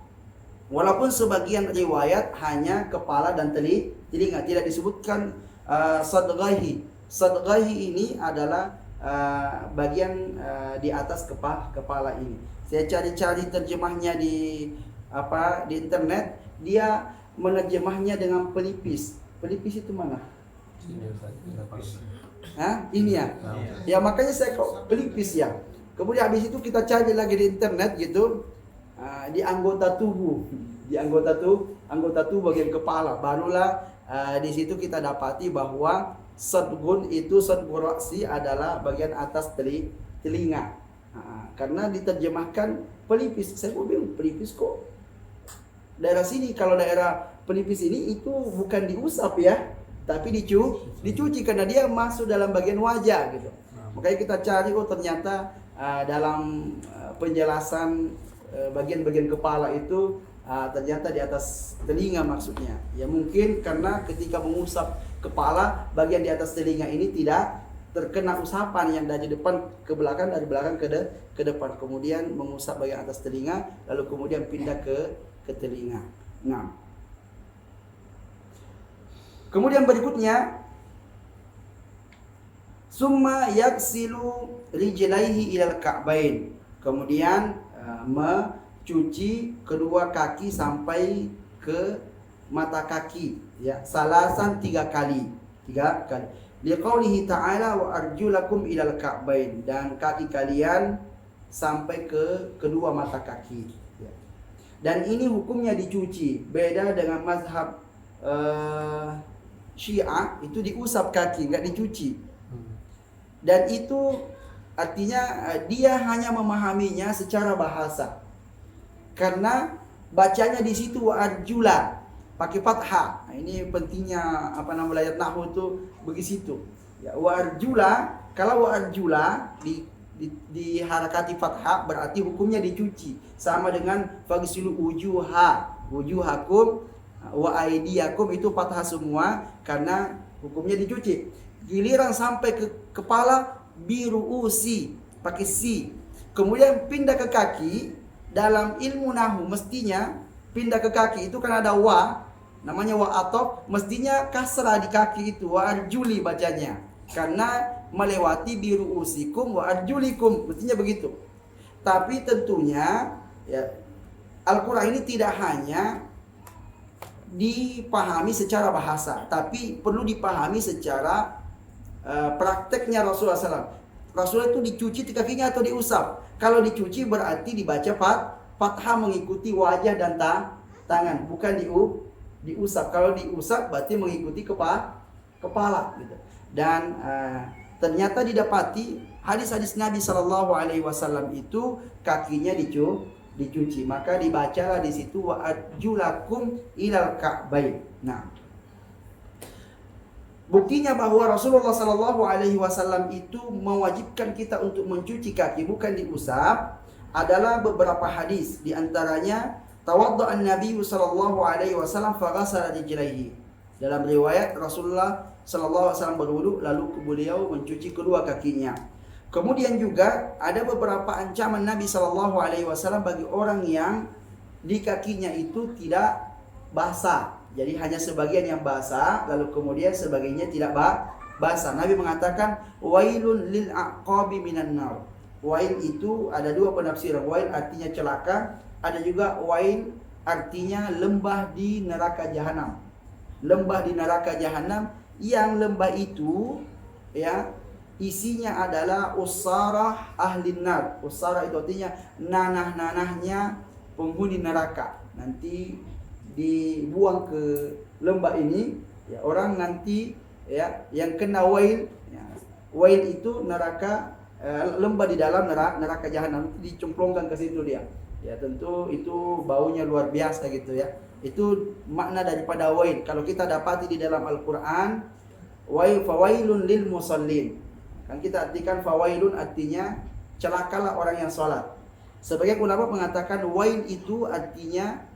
Walaupun sebagian riwayat hanya kepala dan telinga, tidak disebutkan sadghaihi. Sadghaihi ini adalah bagian di atas kepala ini. Saya cari-cari terjemahnya di internet, dia menerjemahnya dengan pelipis. Pelipis itu mana? Ini ya. Ya makanya saya kok pelipis ya. Kemudian habis itu kita cari lagi di internet gitu, di anggota tubuh, anggota tubuh bagian kepala. Barulah di situ kita dapati bahwa sadghun itu sadghur ra'si adalah bagian atas telinga. Karena diterjemahkan pelipis. Saya mau bilang pelipis kok. Daerah sini, kalau daerah pelipis ini itu bukan diusap ya, tapi dicuci karena dia masuk dalam bagian wajah gitu. Makanya kita cari, oh ternyata dalam penjelasan bagian-bagian kepala itu ternyata di atas telinga maksudnya. Ya mungkin karena ketika mengusap kepala, bagian di atas telinga ini tidak terkena usapan yang dari depan ke belakang, dari belakang ke depan. Kemudian mengusap bagian atas telinga, lalu kemudian pindah ke telinga. Nah, kemudian berikutnya, summa yaksilu rijlaihi ilal ka'bain. Kemudian mencuci kedua kaki sampai ke mata kaki, ya, salasan 3 kali. Liqaulihi ta'ala wa arjulakum ilal ka'bain, dan kaki kalian sampai ke kedua mata kaki, ya. Dan ini hukumnya dicuci, beda dengan mazhab Syiah, itu diusap kaki, nggak dicuci. Dan itu artinya dia hanya memahaminya secara bahasa, karena bacanya di situ wa arjula pakai fathah. Nah, ini pentingnya belajar nahwu itu begitu. Ya, wa arjula, kalau wa arjula diharakati fathah berarti hukumnya dicuci. Sama dengan fagsilu wujuhakum wa aydiyakum, itu fathah semua karena hukumnya dicuci. Giliran sampai ke kepala, biruusi pakai si. Kemudian pindah ke kaki, dalam ilmu nahwu mestinya pindah ke kaki itu kan ada wa, namanya wa atof, mestinya kasrah di kaki itu, wa arjuli bacanya, karena melewati biruusikum wa arjulikum, mestinya begitu. Tapi tentunya ya, Al-Quran ini tidak hanya dipahami secara bahasa, tapi perlu dipahami secara prakteknya Rasulullah SAW. Rasulullah itu dicuci kakinya atau diusap? Kalau dicuci berarti dibaca fathah mengikuti wajah dan tangan, bukan diusap. Kalau diusap berarti mengikuti kepala gitu. Dan ternyata didapati hadis-hadis Nabi SAW itu kakinya dicuci. Maka dibacalah di situ wa arjulakum ilal ka'bain. Nah, buktinya bahwa Rasulullah SAW itu mewajibkan kita untuk mencuci kaki, bukan diusap, adalah beberapa hadis. Di antaranya, tawadda'an Nabi SAW faghasala rijlaihi. Dalam riwayat, Rasulullah SAW berwudu lalu beliau mencuci kedua kakinya. Kemudian juga ada beberapa ancaman Nabi SAW bagi orang yang di kakinya itu tidak basah. Jadi hanya sebagian yang basah, lalu kemudian sebagainya tidak basah. Nabi mengatakan, wailun lil aqabi minan nar. Wail itu ada dua penafsiran. Wail artinya celaka, ada juga wail artinya lembah di neraka jahanam. Lembah di neraka jahanam, yang lembah itu ya isinya adalah usarah ahli nar. Usarah itu artinya nanah-nanahnya penghuni neraka. Nanti dibuang ke lembah ini, ya, orang nanti ya yang kena wail, ya, wail itu neraka, lembah di dalam neraka jahanam, dicemplungkan ke situ dia. Ya tentu itu baunya luar biasa gitu ya. Itu makna daripada wail. Kalau kita dapati di dalam Al-Qur'an, fawailun lil musallin. Kan kita artikan fawailun artinya celakalah orang yang sholat. Sebagian ulama mengatakan wail itu artinya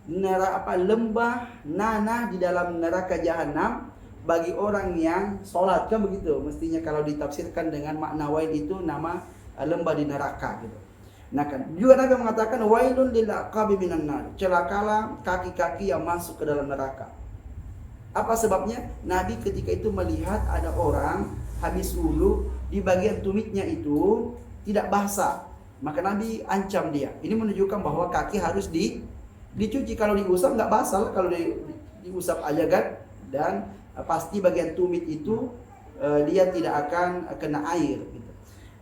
lembah nanah di dalam neraka jahanam bagi orang yang sholat, kan begitu mestinya kalau ditafsirkan dengan makna wail itu nama lembah di neraka gitu. Nah kan juga Nabi mengatakan wailun lil aqabi minan nar, celakalah kaki-kaki yang masuk ke dalam neraka. Apa sebabnya? Nabi ketika itu melihat ada orang habis wudu, di bagian tumitnya itu tidak basah, maka Nabi ancam dia. Ini menunjukkan bahwa kaki harus dicuci. Kalau diusap nggak basah, kalau diusap aja kan, dan pasti bagian tumit itu dia tidak akan kena air gitu.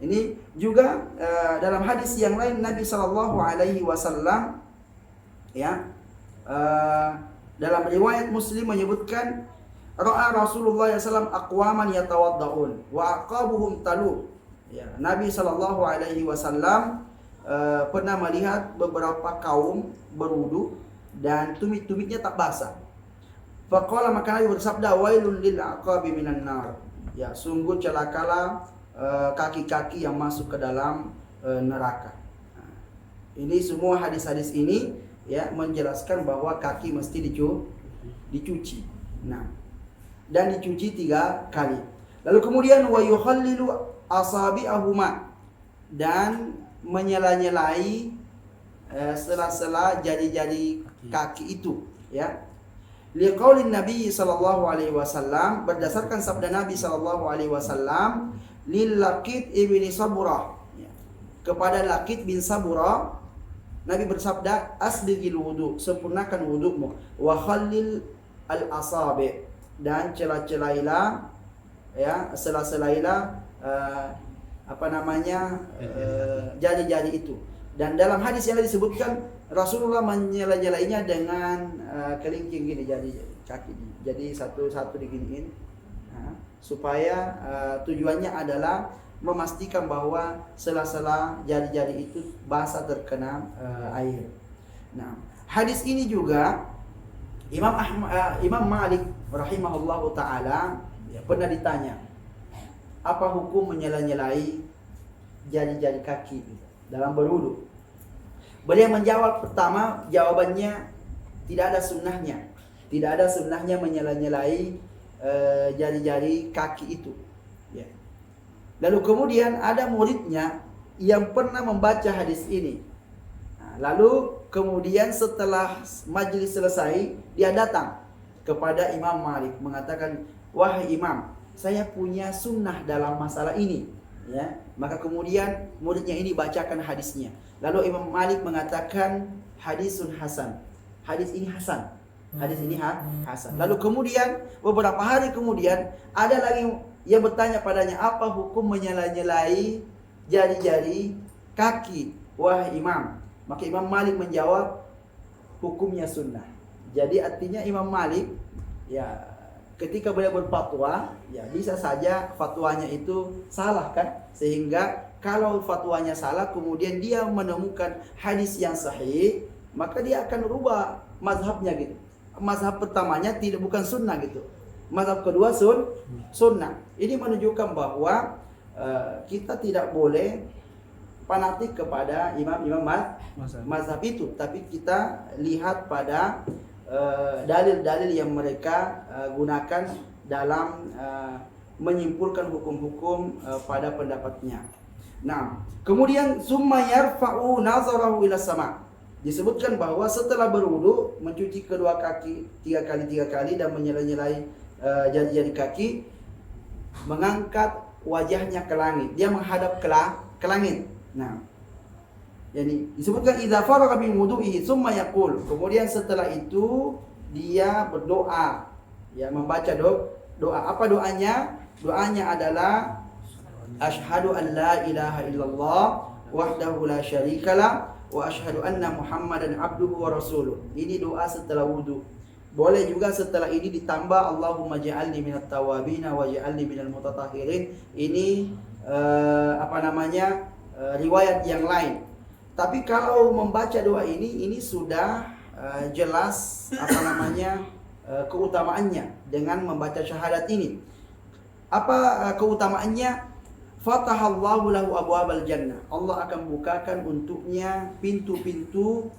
Ini juga dalam hadis yang lain Nabi SAW ya dalam riwayat Muslim menyebutkan ra'a Rasulullah SAW aqwaman yatawaddaun wa aqabuhum talu. Ya, Nabi SAW pernah melihat beberapa kaum berwudu dan tumit-tumitnya tak basah. Faqala, maka Nabi bersabda, wailun lil aqabi minan nar. Ya, sungguh celakalah kaki-kaki yang masuk ke dalam neraka. Ini semua hadis-hadis ini ya menjelaskan bahwa kaki mesti dicuci. Nah, dan dicuci 3 kali. Lalu kemudian wa yukhallilu asabi'ahuma, dan menyela-nyelai sela-sela jari-jari kaki itu ya. Liqaulin Nabi sallallahu alaihi wasallam, berdasarkan sabda Nabi sallallahu alaihi wasallam, lil Laqit ibni Saburah, ya, kepada Laqit bin Saburah, Nabi bersabda, asbigil wudu, sempurnakan wudumu, wa khallil al asabi, dan celah-celailah ya, sela-selailah jari-jari itu. Dan dalam hadis yang disebutkan Rasulullah menyela-nyelainya dengan kelingking gini, jadi kaki, jadi satu-satu diginiin, supaya tujuannya adalah memastikan bahwa sela-sela jari-jari itu basah terkena air. Nah, hadis ini juga Imam Malik rahimahullahu taala pernah ditanya, apa hukum menyela-nyelai jari-jari kaki dalam berwudu? Beliau menjawab, pertama, jawabannya tidak ada sunnahnya. Tidak ada sunnahnya menyela-nyelai jari-jari kaki itu. Ya. Lalu kemudian ada muridnya yang pernah membaca hadis ini. Nah, lalu kemudian setelah majelis selesai, dia datang kepada Imam Malik mengatakan, wahai Imam, saya punya sunnah dalam masalah ini. Ya, maka kemudian muridnya ini bacakan hadisnya. Lalu Imam Malik mengatakan hadisun hasan. Hadis ini hasan. Hadis ini hasan. Lalu kemudian beberapa hari kemudian ada lagi yang bertanya padanya, apa hukum menyela-nyelai jari-jari kaki, wahai Imam? Maka Imam Malik menjawab, hukumnya sunnah. Jadi artinya Imam Malik ya, ketika beliau berfatwa, ya bisa saja fatwanya itu salah kan? Sehingga kalau fatwanya salah, kemudian dia menemukan hadis yang sahih, maka dia akan rubah mazhabnya gitu. Mazhab pertamanya bukan sunnah gitu. Mazhab kedua sunnah. Ini menunjukkan bahwa kita tidak boleh fanatik kepada imam-imam mazhab itu, tapi kita lihat pada dalil-dalil yang mereka gunakan dalam menyimpulkan hukum-hukum pada pendapatnya. Nah, kemudian summa yarfa'u nazarahu ila sama. Disebutkan bahwa setelah berwudu, mencuci kedua kaki 3 kali dan menyela-nyelai jari-jari kaki, mengangkat wajahnya ke langit. Dia menghadap ke langit. Nah, jadi disebutkan idza faragha min wudu'ihi tsumma yaqul. Kemudian setelah itu dia berdoa, ya membaca doa. Apa doanya? Doanya adalah asyhadu an la ilaha illallah wahdahu la syarikalah wa asyhadu anna Muhammadan abduhu wa rasuluh. Ini doa setelah wudu. Boleh juga setelah ini ditambah Allahumma ja'alni minat tawabin wa ja'alni minal mutatahhirin. Ini riwayat yang lain. Tapi kalau membaca doa ini sudah jelas keutamaannya dengan membaca syahadat ini. Apa keutamaannya? Fatahallahu lahu abwabal jannah. Allah akan bukakan untuknya pintu-pintu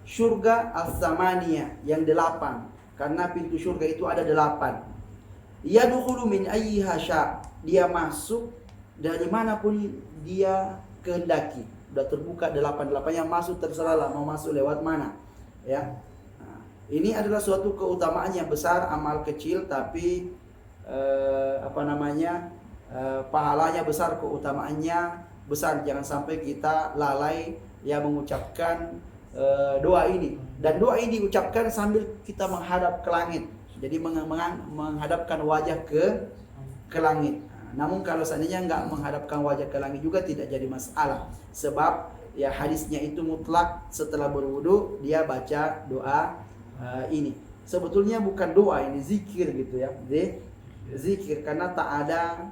surga as-samaniyah yang 8. Karena pintu surga itu ada 8. Yadkhulu min ayyiha sya'. Dia masuk dari manapun dia kehendaki. Sudah terbuka 8 yang masuk, terserahlah mau masuk lewat mana. Ya. Nah, ini adalah suatu keutamaan yang besar, amal kecil tapi pahalanya besar, keutamaannya besar. Jangan sampai kita lalai ya mengucapkan doa ini. Dan doa ini diucapkan sambil kita menghadap ke langit. Jadi menghadapkan wajah ke langit. Namun kalau seandainya enggak menghadapkan wajah ke langit juga tidak jadi masalah. Sebab ya hadisnya itu mutlak, setelah berwudu dia baca doa ini. Sebetulnya bukan doa, ini zikir gitu ya. Zikir karena tak ada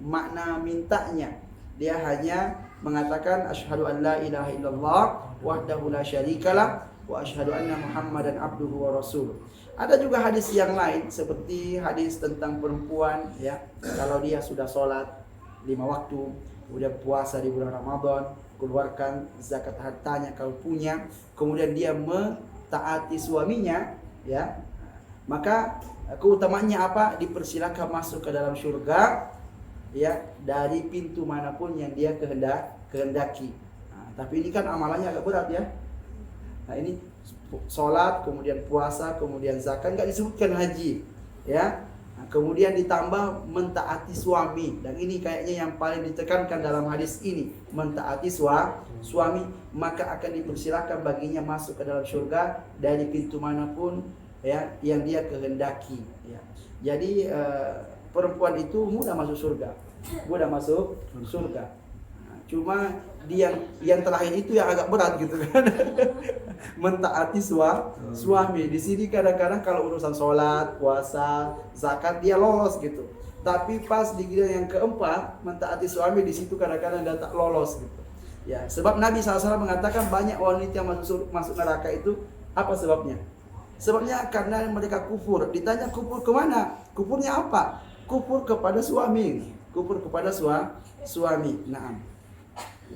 makna mintanya. Dia hanya mengatakan asyhadu an la ilaha illallah wahdahu la syarikalah wa asyhadu anna Muhammadan abduhu wa rasuluh. Ada juga hadis yang lain seperti hadis tentang perempuan ya, kalau dia sudah sholat 5 waktu, kemudian puasa di bulan Ramadan, keluarkan zakat hartanya kalau punya, kemudian dia mentaati suaminya, ya, maka keutamaannya apa? Dipersilakan masuk ke dalam surga, ya, dari pintu manapun yang dia kehendaki. Nah, tapi ini kan amalannya agak berat ya. Nah ini sholat, kemudian puasa, kemudian zakat, nggak disebutkan haji, ya. Nah, kemudian ditambah mentaati suami, dan ini kayaknya yang paling ditekankan dalam hadis ini, mentaati suami, maka akan dipersilakan baginya masuk ke dalam surga dari pintu manapun, ya, yang dia kehendaki, ya. Jadi perempuan itu mudah masuk surga. Nah, cuma yang terakhir itu yang agak berat gitu kan. Mentaati suami. Di sini kadang-kadang kalau urusan sholat, puasa, zakat dia lolos gitu. Tapi pas di giliran yang keempat, mentaati suami, di situ kadang-kadang dia tak lolos gitu. Ya, sebab Nabi SAW mengatakan banyak wanita yang masuk neraka itu apa sebabnya? Sebabnya karena mereka kufur. Ditanya kufur kemana? Kufurnya apa? Kufur kepada suami. Suami. Naam.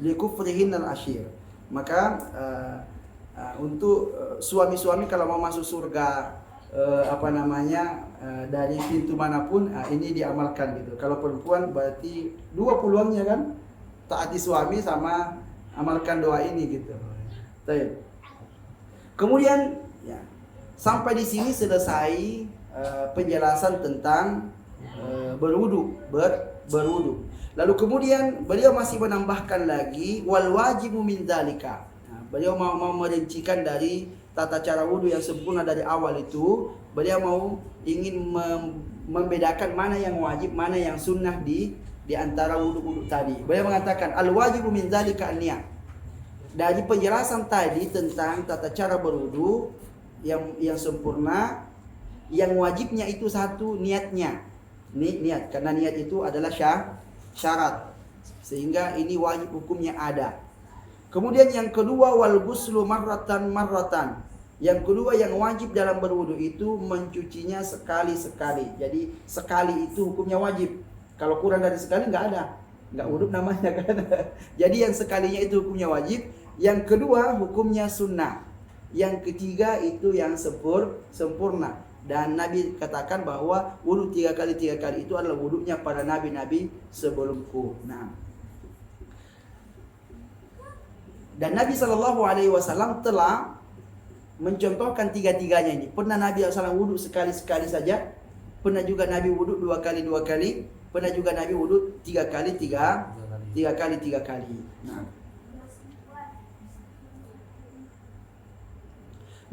Likufrihin al-ashir. Maka untuk suami-suami kalau mau masuk surga dari pintu manapun, ini diamalkan gitu. Kalau perempuan berarti 2 peluangnya kan, taati suami sama amalkan doa ini gitu. Baik. Kemudian ya, sampai di sini selesai penjelasan tentang berwudu. Lalu kemudian beliau masih menambahkan lagi wal wajibu min dzalika. Nah, beliau mau merincikan dari tata cara wudu yang sempurna dari awal itu. Beliau ingin membedakan mana yang wajib, mana yang sunnah di antara wudu tadi. Beliau mengatakan al wajibu min dzalika an-niyah. Dari penjelasan tadi tentang tata cara berwudu yang sempurna, yang wajibnya itu satu, niatnya. Niat, karena niat itu adalah syarat, sehingga ini wajib hukumnya ada. Kemudian yang kedua wal ghuslu marratan. Yang kedua yang wajib dalam berwudu itu mencucinya sekali-sekali. Jadi sekali itu hukumnya wajib. Kalau kurang dari sekali nggak wudu namanya kan. Jadi yang sekalinya itu hukumnya wajib. Yang kedua hukumnya sunnah. Yang ketiga itu yang sempurna. Dan Nabi katakan bahwa wudu 3 kali itu adalah wudunya para nabi-nabi sebelumku. Nah. Dan Nabi SAW telah mencontohkan 3-tiganya ini. Pernah Nabi SAW wudu sekali-sekali saja. Pernah juga Nabi wudu 2 kali. Pernah juga Nabi wudu 3 kali. Nah.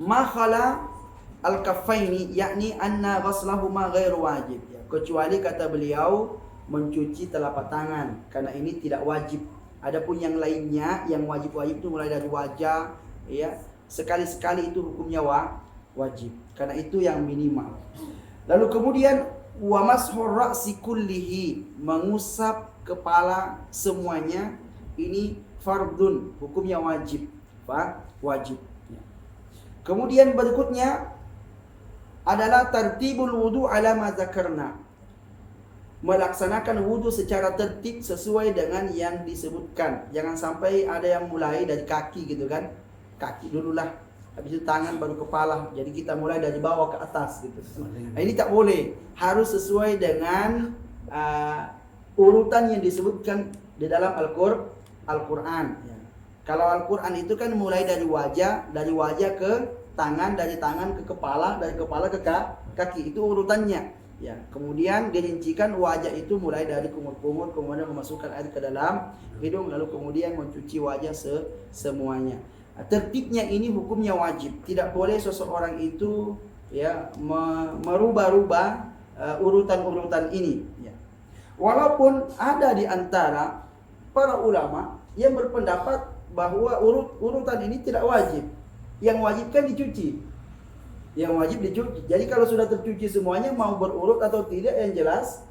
Makhala al-kaffaini yakni anna ghaslahuma ghairu wajib, ya, kecuali kata beliau mencuci telapak tangan, karena ini tidak wajib. Adapun yang lainnya yang wajib-wajib itu mulai dari wajah, ya, sekali-sekali itu hukumnya wajib, karena itu yang minimal. Lalu kemudian wa mashur ra'si kullihi, mengusap kepala semuanya, ini fardun, hukumnya wajib. Wajib. Kemudian berikutnya adalah tartibul wudu ala ma zakarna. Melaksanakan wudu secara tertib sesuai dengan yang disebutkan. Jangan sampai ada yang mulai dari kaki gitu kan. Kaki dululah, habis itu tangan baru kepala. Jadi kita mulai dari bawah ke atas gitu. Nah, ini tak boleh. Harus sesuai dengan urutan yang disebutkan di dalam Al-Qur'an. Ya. Kalau Al-Qur'an itu kan mulai dari wajah ke tangan, dari tangan ke kepala, dari kepala ke kaki, itu urutannya. Ya, kemudian dirincikan wajah itu mulai dari kumur-kumur, kemudian memasukkan air ke dalam hidung, lalu kemudian mencuci wajah semuanya. Nah, tertibnya ini hukumnya wajib. Tidak boleh seseorang itu ya merubah-rubah urutan-urutan ini. Ya. Walaupun ada di antara para ulama yang berpendapat bahwa urutan ini tidak wajib. Yang wajib kan dicuci. Yang wajib dicuci. Jadi kalau sudah tercuci semuanya, mau berurut atau tidak, yang jelas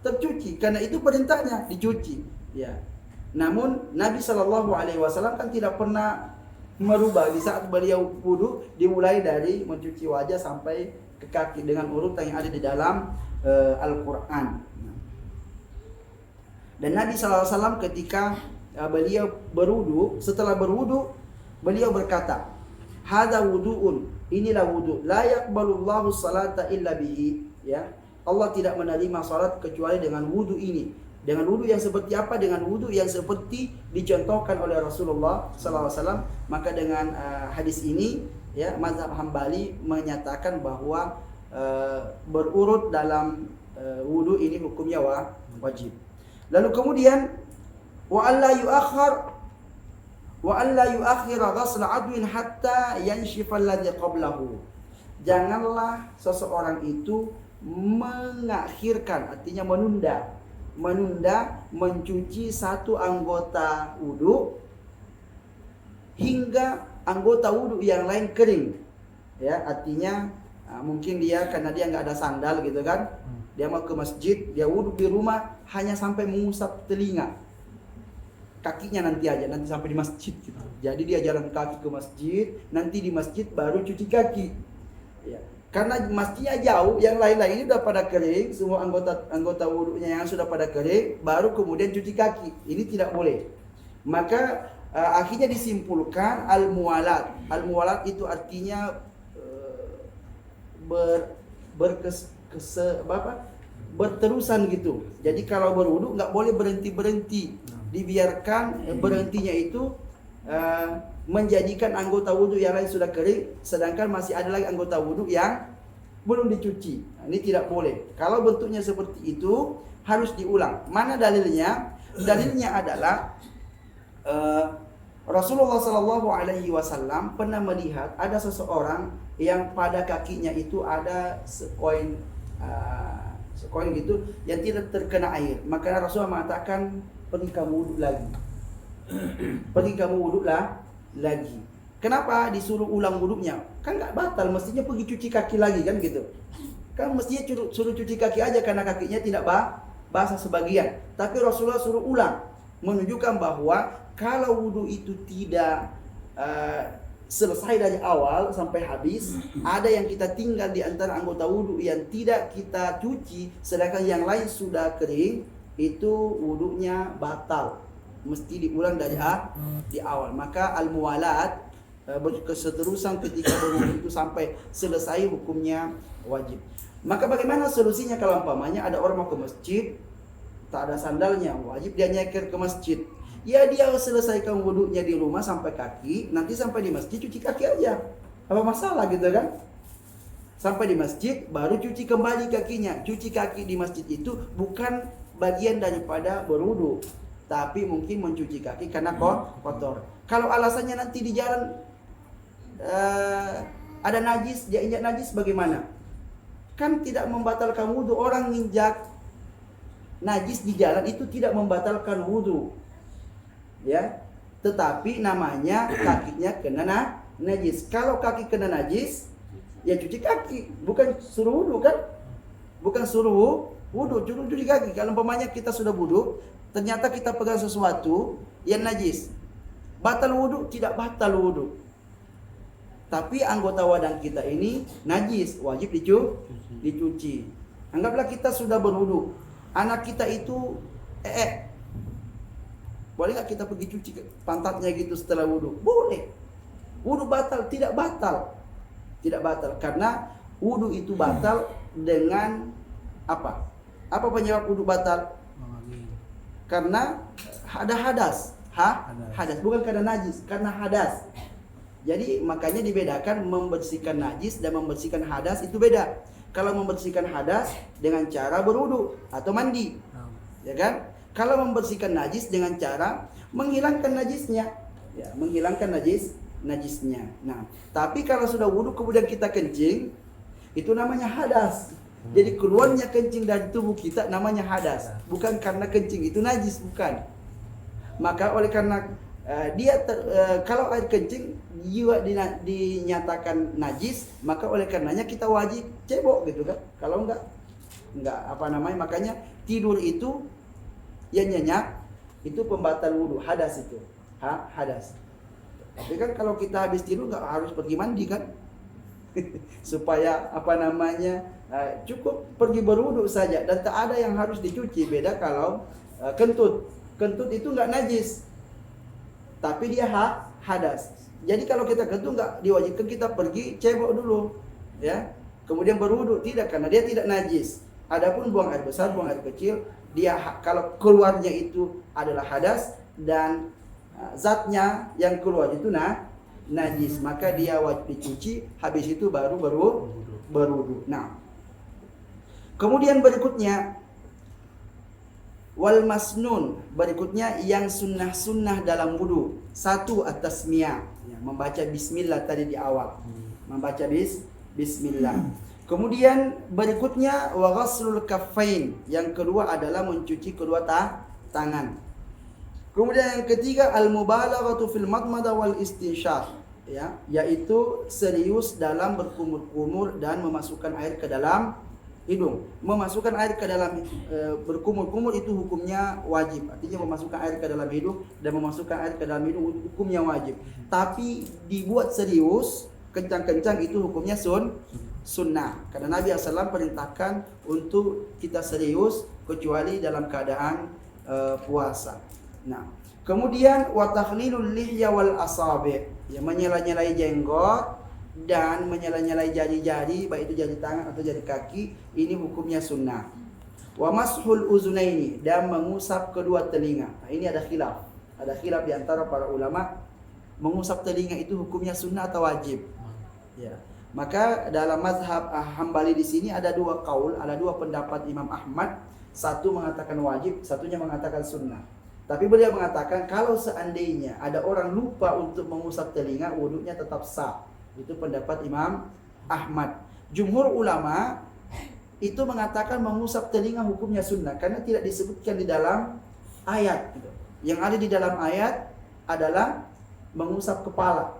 tercuci. Karena itu perintahnya dicuci. Ya. Namun Nabi SAW kan tidak pernah merubah. Di saat beliau wudu dimulai dari mencuci wajah sampai ke kaki dengan urutan yang ada di dalam Al-Quran. Dan Nabi SAW ketika beliau berwudu, setelah berwudu beliau berkata, "Hadza wudu'un, inilah wudu, la yaqbalullahu salata illa bihi." Ya, Allah tidak menerima salat kecuali dengan wudu ini. Dengan wudu yang seperti apa? Dengan wudu yang seperti dicontohkan oleh Rasulullah SAW. Maka dengan hadis ini, ya, mazhab Hambali menyatakan bahwa berurut dalam wudu ini hukumnya wajib. Lalu kemudian wa alla yuakhir ghusl adwin hatta yanshifa alladhi qablahu. Janganlah seseorang itu mengakhirkan, artinya menunda mencuci satu anggota wudu hingga anggota wudu yang lain kering. Ya, artinya mungkin dia karena dia nggak ada sandal gitu kan, dia mau ke masjid, dia wudu di rumah hanya sampai mengusap telinga, kakinya nanti sampai di masjid gitu. Jadi dia jalan kaki ke masjid, nanti di masjid baru cuci kaki. Ya. Karena masjidnya jauh, yang lain-lain ini sudah pada kering, semua anggota wudunya yang sudah pada kering, baru kemudian cuci kaki. Ini tidak boleh. Maka akhirnya disimpulkan al-muwalat. Al-muwalat itu artinya berterusan gitu. Jadi kalau berwudu nggak boleh berhenti, dibiarkan berhentinya itu menjadikan anggota wudu yang lain sudah kering, sedangkan masih ada lagi anggota wudu yang belum dicuci. Ini tidak boleh. Kalau bentuknya seperti itu harus diulang. Mana dalilnya? Dalilnya adalah Rasulullah Shallallahu Alaihi Wasallam pernah melihat ada seseorang yang pada kakinya itu ada sekoin gitu yang tidak terkena air. Maka Rasulullah mengatakan, pergi kamu wudhu lagi. Pergi kamu wudhu lagi. Kenapa disuruh ulang wudhunya? Kan nggak batal, mestinya pergi cuci kaki lagi kan gitu. Kan mestinya suruh cuci kaki aja karena kakinya tidak basah sebagian. Tapi Rasulullah suruh ulang, menunjukkan bahwa kalau wudhu itu tidak selesai dari awal sampai habis, ada yang kita tinggal di antara anggota wudhu yang tidak kita cuci, sedangkan yang lain sudah kering, itu wudhunya batal. Mesti diulang dari di awal. Maka al-muwalat, berkeseterusan ketika berwudu itu sampai selesai, hukumnya wajib. Maka bagaimana solusinya kalau umpamanya ada orang mau ke masjid, tak ada sandalnya, wajib dia nyekir ke masjid. Ya dia selesaikan wudunya di rumah sampai kaki, nanti sampai di masjid cuci kaki aja. Apa masalah gitu kan? Sampai di masjid baru cuci kembali kakinya. Cuci kaki di masjid itu bukan bagian daripada berwudu, tapi mungkin mencuci kaki karena kotor. Kalau alasannya nanti di jalan ada najis, dia injak najis, bagaimana? Kan tidak membatalkan wudu. Orang injak najis di jalan itu tidak membatalkan wudu, ya. Tetapi namanya kakinya kena najis. Kalau kaki kena najis, ya cuci kaki, bukan suruh wudu kan? Bukan suruh wudu, cuci kaki. Kalau umpamanya kita sudah wudu, ternyata kita pegang sesuatu yang najis, batal wudu? Tidak batal wudu. Tapi anggota wadang kita ini najis, wajib dicuci. Anggaplah kita sudah berwudu, anak kita itu boleh nggak kita pergi cuci pantatnya gitu setelah wudu? Boleh. Wudu batal? Tidak batal. Tidak batal, karena wudu itu batal dengan apa? Apa penyebab wudu batal? Karena ada hadas. Hadas, bukan karena najis, karena hadas. Jadi makanya dibedakan membersihkan najis dan membersihkan hadas, itu beda. Kalau membersihkan hadas dengan cara berwudu atau mandi, ya kan? Kalau membersihkan najis dengan cara menghilangkan najisnya, ya, menghilangkan najisnya. Nah, tapi kalau sudah wudu kemudian kita kencing, itu namanya hadas. Jadi keluarnya kencing dari tubuh kita namanya hadas, bukan karena kencing itu najis, bukan. Maka oleh karena kalau air kencing juga dinyatakan najis, maka oleh karenanya kita wajib cebok gitu kan. Kalau enggak makanya tidur itu yang nyenyak itu pembatal wudu, hadas itu. Hadas. Tapi kan kalau kita habis tidur enggak harus pergi mandi kan? Supaya cukup pergi berwudu saja dan tak ada yang harus dicuci. Beda kalau kentut. Kentut itu nggak najis, tapi dia hadas. Jadi kalau kita kentut nggak diwajibkan kita pergi cebok dulu, ya. Kemudian berwudu, tidak, karena dia tidak najis. Adapun buang air besar, buang air kecil, dia kalau keluarnya itu adalah hadas dan zatnya yang keluar itu najis, maka dia wajib dicuci, habis itu baru berwudu. Nah, kemudian berikutnya wal masnun, berikutnya yang sunnah-sunnah dalam wudu. Satu, at-tasmiyah, ya, membaca bismillah tadi di awal. Membaca bismillah. Kemudian berikutnya wa ghaslul kaffain. Yang kedua adalah mencuci kedua tangan. Kemudian yang ketiga al-mubalaghatu fil madmadah wal istinsyaq, ya, yaitu serius dalam berkumur-kumur dan memasukkan air ke dalam hidung. Memasukkan air ke dalam berkumur-kumur itu hukumnya wajib. Artinya memasukkan air ke dalam hidung dan memasukkan air ke dalam hidung hukumnya wajib. Tapi dibuat serius, kencang-kencang itu hukumnya sunnah. Karena Nabi SAW perintahkan untuk kita serius kecuali dalam keadaan puasa. Nah, kemudian wa takhlilul lihya wal asabi', ya, menyela-nyelai jenggot dan menyela-nyelai jari-jari, baik itu jari tangan atau jari kaki, ini hukumnya sunnah. Wa mashul uzunaini, dan mengusap kedua telinga. Nah, ini ada khilaf di antara para ulama, mengusap telinga itu hukumnya sunnah atau wajib. Ya. Maka dalam mazhab Hambali di sini ada dua kaul, ada dua pendapat Imam Ahmad. Satu mengatakan wajib, satunya mengatakan sunnah. Tapi beliau mengatakan kalau seandainya ada orang lupa untuk mengusap telinga, wudunya tetap sah. Itu pendapat Imam Ahmad. Jumhur ulama itu mengatakan mengusap telinga hukumnya sunnah karena tidak disebutkan di dalam ayat. Yang ada di dalam ayat adalah mengusap kepala,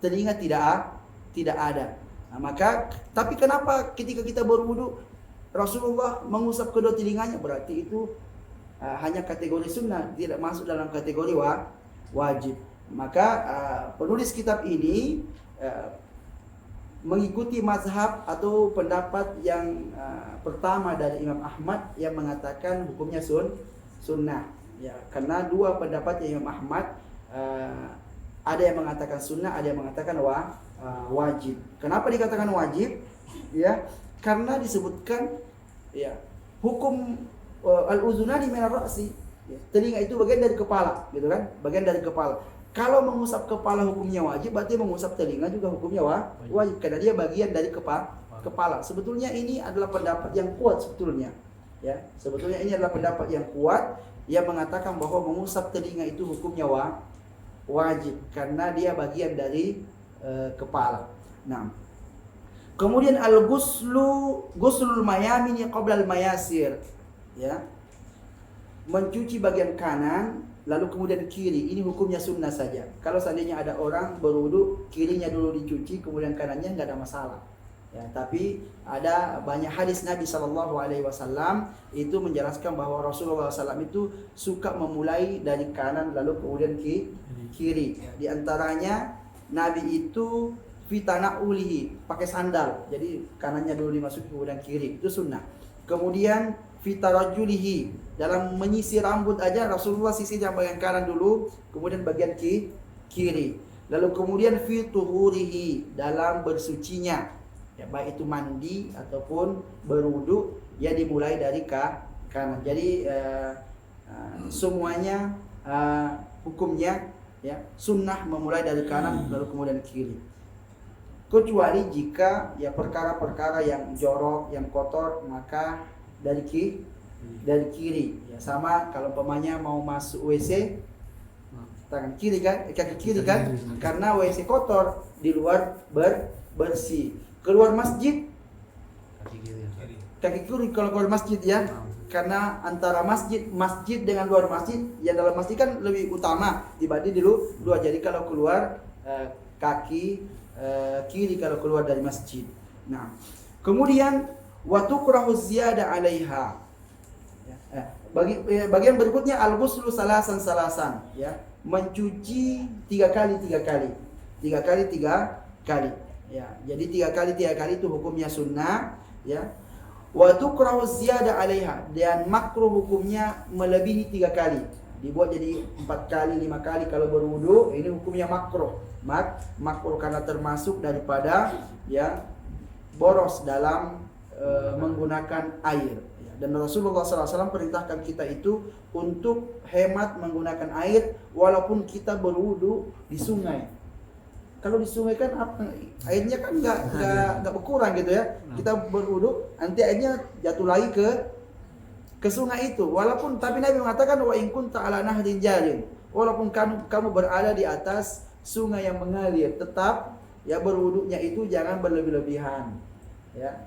telinga tidak ada. Nah, maka tapi kenapa ketika kita berwudu Rasulullah mengusap kedua telinganya? Berarti itu hanya kategori sunnah, tidak masuk dalam kategori wajib. Maka penulis kitab ini mengikuti mazhab atau pendapat yang pertama dari Imam Ahmad yang mengatakan hukumnya sunnah. Ya, karena dua pendapat Imam Ahmad, ada yang mengatakan sunnah, ada yang mengatakan wajib. Kenapa dikatakan wajib? Ya, karena disebutkan, ya, hukum al-uzunani minar ra'si, ya, telinga itu bagian dari kepala, gitu kan? Bagian dari kepala. Kalau mengusap kepala hukumnya wajib, berarti mengusap telinga juga hukumnya wajib karena dia bagian dari kepala. Sebetulnya ini adalah pendapat yang kuat sebetulnya. Ya, sebetulnya ini adalah pendapat yang kuat yang mengatakan bahwa mengusap telinga itu hukumnya wajib karena dia bagian dari kepala. Nah, kemudian ghuslul mayamini qabla al-mayasir, ya, mencuci bagian kanan lalu kemudian kiri, ini hukumnya sunnah saja. Kalau seandainya ada orang berwudu, kirinya dulu dicuci, kemudian kanannya nggak ada masalah. Ya, tapi ada banyak hadis Nabi SAW itu menjelaskan bahwa Rasulullah SAW itu suka memulai dari kanan lalu kemudian kiri. Di antaranya Nabi itu fitana ulihi, pakai sandal. Jadi kanannya dulu dimasuki kemudian kiri, itu sunnah. Kemudian fitarajulihi, dalam menyisir rambut aja Rasulullah sisir yang bagian kanan dulu, kemudian bagian kiri. Lalu kemudian fituhurihi, dalam bersucinya, ya, baik itu mandi ataupun berwudu, ya dimulai dari kanan. Jadi semuanya hukumnya, ya, sunnah memulai dari kanan lalu kemudian kiri. Kecuali jika, ya, perkara-perkara yang jorok, yang kotor, maka dari kiri. Ya, sama kalau umpamanya mau masuk WC, tangan kiri kan, kaki kiri kan, karena WC kotor, di luar bersih. Keluar masjid kaki kiri kalau keluar masjid, ya. Karena antara masjid dengan luar masjid, yang dalam masjid kan lebih utama dibanding di luar. Jadi kalau keluar kaki kiri kalau keluar dari masjid. Nah, kemudian wa tukrahu ziyada 'alaiha. Bagian berikutnya al-ghuslu salasan, ya. Mencuci 3 kali. 3 kali. Ya. Jadi 3 kali itu hukumnya sunnah, ya. Wa tukrahu ziyada 'alaiha, dan makruh hukumnya melebihi 3 kali. Dibuat jadi 4 kali, 5 kali kalau berwudu, ini hukumnya makruh. Makruh karena termasuk daripada ya boros dalam menggunakan air. Dan Rasulullah SAW perintahkan kita itu untuk hemat menggunakan air walaupun kita berwudu di sungai. Kalau di sungai kan airnya kan nggak berkurang gitu ya. Kita berwudu, nanti airnya jatuh lagi ke sungai itu. Walaupun tapi Nabi mengatakan wa in kunta ala nahrin jarin. Walaupun kamu berada di atas sungai yang mengalir, tetap ya berwudunya itu jangan berlebih-lebihan. Ya.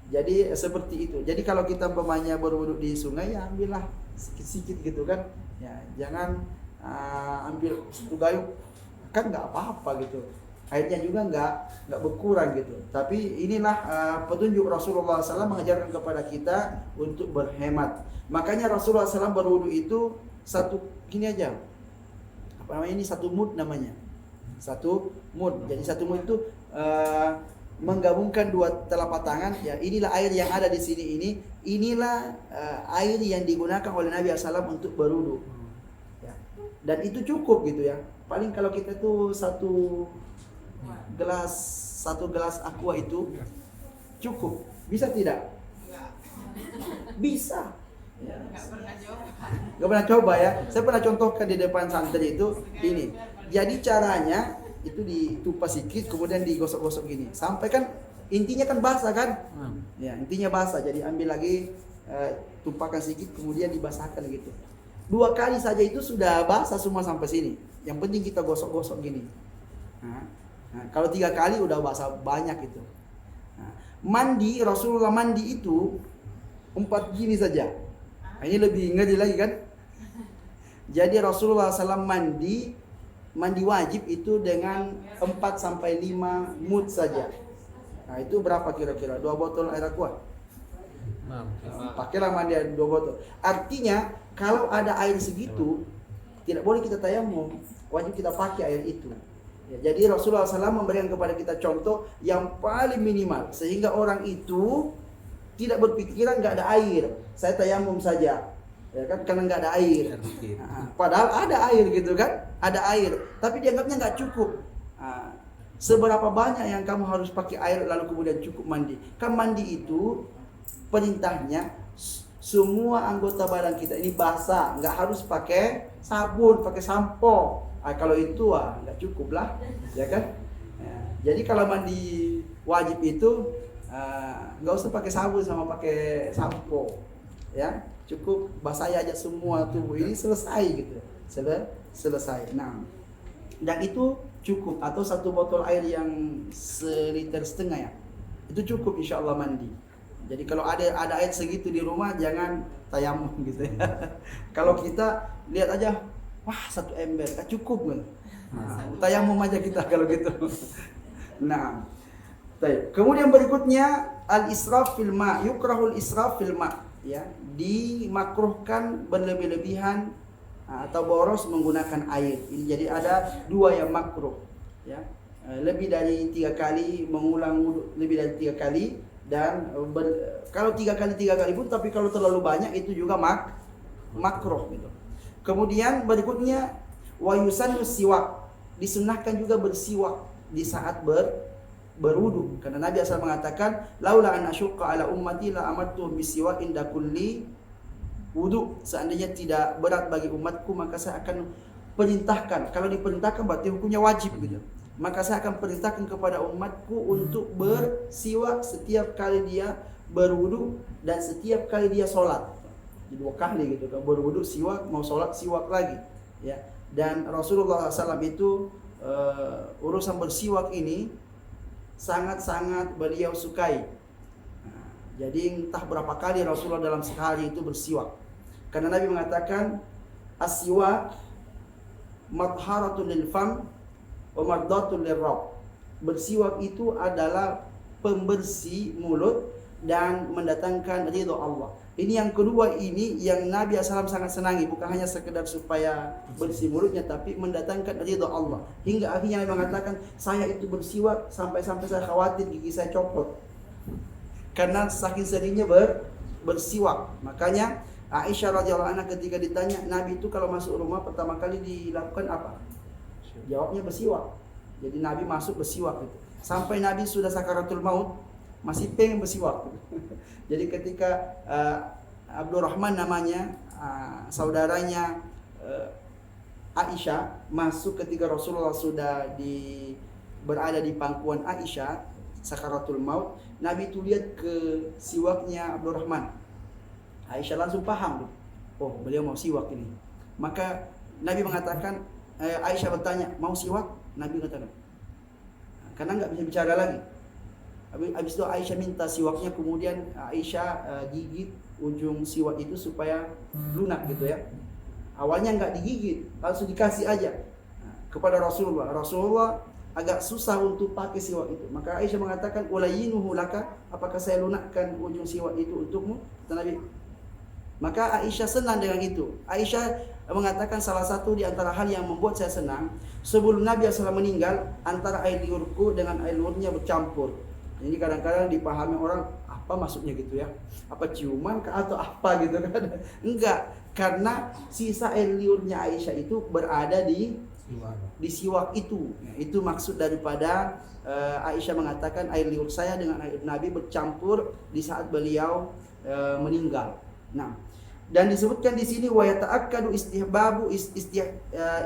Jadi seperti itu. Jadi kalau kita umpamanya berwudu di sungai, ya ambillah sedikit-sedikit gitu kan. Ya, jangan ambil satu gayung, kan nggak apa-apa gitu. Airnya juga nggak berkurang gitu. Tapi inilah petunjuk Rasulullah SAW mengajarkan kepada kita untuk berhemat. Makanya Rasulullah SAW berwudu itu satu gini aja. Apa namanya ini? Satu mud namanya. Satu mud. Jadi satu mud itu menggabungkan dua telapak tangan. Ya, inilah air yang ada di sini ini. Inilah air yang digunakan oleh Nabi SAW untuk berwudu. Ya. Dan itu cukup gitu ya. Paling kalau kita tuh satu gelas aqua itu cukup. Bisa tidak? Bisa. Ya. Gak pernah coba ya. Saya pernah contohkan di depan santri itu ini. Jadi caranya itu ditupas sedikit kemudian digosok-gosok gini. Sampai kan intinya kan basah kan? Ya, intinya basah. Jadi ambil lagi tumpahkan sedikit kemudian dibasahkan gitu. 2 kali saja itu sudah basah semua sampai sini. Yang penting kita gosok-gosok gini. Nah, kalau 3 kali udah basah banyak itu. Nah, mandi, Rasulullah mandi itu 4 gini saja. Nah, ini lebih ngeri lagi kan? Jadi Rasulullah SAW mandi wajib itu dengan 4 sampai 5 mud saja. Nah, itu berapa kira-kira? 2 botol air aqua. Pakailah mandi 2 botol. Artinya kalau ada air segitu tidak boleh kita tayamum, wajib kita pakai air itu. Ya, jadi Rasulullah SAW memberikan kepada kita contoh yang paling minimal sehingga orang itu tidak berpikiran nggak ada air, saya tayamum saja, ya kan, karena nggak ada air. Padahal ada air gitu kan, ada air, tapi dianggapnya nggak cukup. Seberapa banyak yang kamu harus pakai air lalu kemudian cukup mandi? Kan mandi itu perintahnya semua anggota badan kita ini basah, nggak harus pakai sabun, pakai sampo. Kalau itu nggak cukup lah, ya kan? Ya, jadi kalau mandi wajib itu nggak usah pakai sabun sama pakai sampo, ya cukup basahi aja semua tubuh ini selesai gitu, selesai. Nah, dan itu cukup, atau 1 botol air yang 1,5 liter ya, itu cukup insya Allah mandi. Jadi kalau ada air segitu di rumah jangan tayamum gitu ya. Kalau kita lihat aja, wah 1 ember, cukup kan? Nah, tayamum aja kita kalau gitu. Nah, kemudian berikutnya al-israf fil ma, yukrahul israf fil ma, ya, dimakruhkan berlebih-lebihan atau boros menggunakan air. Ini jadi ada 2 yang makruh, ya. Lebih dari 3 kali mengulang wudu, lebih dari 3 kali, dan kalau 3 kali pun, tapi kalau terlalu banyak itu juga makruh gitu. Kemudian berikutnya wa yusannu siwak, disunahkan juga bersiwak di saat berwudu, karena Nabi asal mengatakan laula an asyqa ala ummati la amartu bisiwak inda kulli wudu, seandainya tidak berat bagi umatku maka saya akan perintahkan, kalau diperintahkan berarti hukumnya wajib gitu, maka saya akan perintahkan kepada umatku untuk bersiwak setiap kali dia berwudu dan setiap kali dia sholat. 2 kali gitu kan, berwudu siwak, mau sholat siwak lagi, ya. Dan Rasulullah SAW itu urusan bersiwak ini sangat-sangat beliau sukai. Nah, jadi entah berapa kali Rasulullah dalam sehari itu bersiwak, karena Nabi mengatakan as-siwak madharatun lil fam wa mardatun lir rabb. Bersiwak itu adalah pembersih mulut dan mendatangkan ridho Allah. Ini yang kedua, ini yang Nabi SAW sangat senangi, bukan hanya sekedar supaya bersih mulutnya, tapi mendatangkan ridho Allah. Hingga akhirnya Nabi mengatakan, saya itu bersiwak sampai saya khawatir gigi saya copot. karena saking seringnya bersiwak. Makanya Aisyah radhiyallahu anha ketika ditanya Nabi itu kalau masuk rumah pertama kali dilakukan apa? Jawabnya bersiwak. Jadi Nabi masuk bersiwak gitu. Sampai Nabi sudah sakaratul maut masih pengen bersiwak. Jadi ketika Abdurrahman namanya saudaranya Aisyah masuk ketika Rasulullah sudah berada di pangkuan Aisyah sakaratul maut, Nabi itu lihat ke siwaknya Abdurrahman. Aisyah langsung paham, oh beliau mau siwak ini. Maka Nabi mengatakan, Aisyah bertanya, mau siwak? Nabi katakan, karena nggak bisa bicara lagi. Habis itu Aisyah minta siwaknya, kemudian Aisyah gigit ujung siwak itu supaya lunak gitu ya. Awalnya nggak digigit, langsung dikasih aja kepada Rasulullah. Rasulullah agak susah untuk pakai siwak itu. Maka Aisyah mengatakan, ulayinuhu laka, apakah saya lunakkan ujung siwak itu untukmu? Kata Nabi. Maka Aisyah senang dengan itu. Aisyah mengatakan salah satu di antara hal yang membuat saya senang, sebelum Nabi SAW meninggal, antara air liurku dengan air liurnya bercampur. Ini kadang-kadang dipahami orang, apa maksudnya gitu ya? Apa ciuman atau apa gitu kan? Enggak, karena sisa air liurnya Aisyah itu berada di siwak itu. Itu maksud daripada Aisyah mengatakan air liur saya dengan air Nabi bercampur di saat beliau meninggal. Nah, dan disebutkan di sini wa yata'akkadu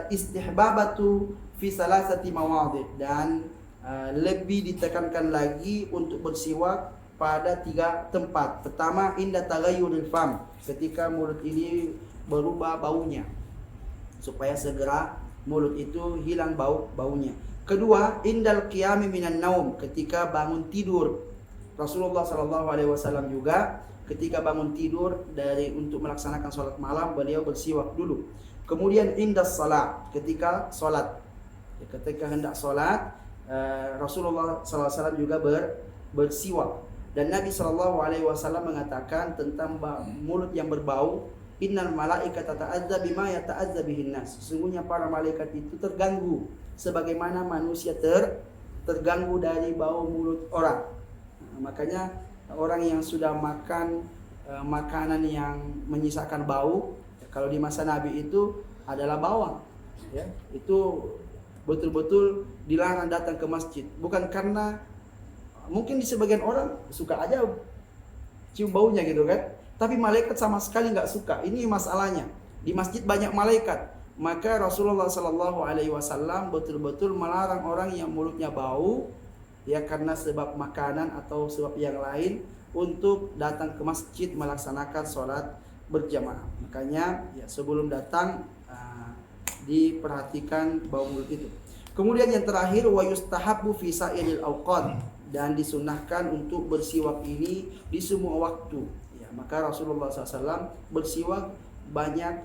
istihbabatu fi salasati mawadhi, dan lebih ditekankan lagi untuk bersiwak pada 3 tempat. Pertama, inda taghayyuril fam, ketika mulut ini berubah baunya, supaya segera mulut itu hilang baunya. Kedua, indal qiyami minan naum, ketika bangun tidur. Rasulullah SAW juga ketika bangun tidur untuk melaksanakan sholat malam, beliau bersiwak dulu. Kemudian indas salat, ketika sholat, ketika hendak sholat, Rasulullah SAW juga bersiwak. Dan Nabi SAW mengatakan tentang mulut yang berbau, innal malaikata ta'adza bima yata'adza bihin nas. Sesungguhnya para malaikat itu terganggu sebagaimana manusia terganggu dari bau mulut orang. Makanya orang yang sudah makan makanan yang menyisakan bau, kalau di masa Nabi itu adalah bawang, ya, itu betul-betul dilarang datang ke masjid. Bukan karena mungkin di sebagian orang suka aja cium baunya gitu kan, tapi malaikat sama sekali nggak suka. Ini masalahnya, di masjid banyak malaikat. Maka Rasulullah SAW betul-betul melarang orang yang mulutnya bau, ya, karena sebab makanan atau sebab yang lain, untuk datang ke masjid melaksanakan sholat berjamaah. Makanya ya, sebelum datang diperhatikan bau mulut itu. Kemudian yang terakhir, wa yustahabbu fi sa'iril awqat, dan disunahkan untuk bersiwak ini di semua waktu. Ya, maka Rasulullah SAW bersiwak banyak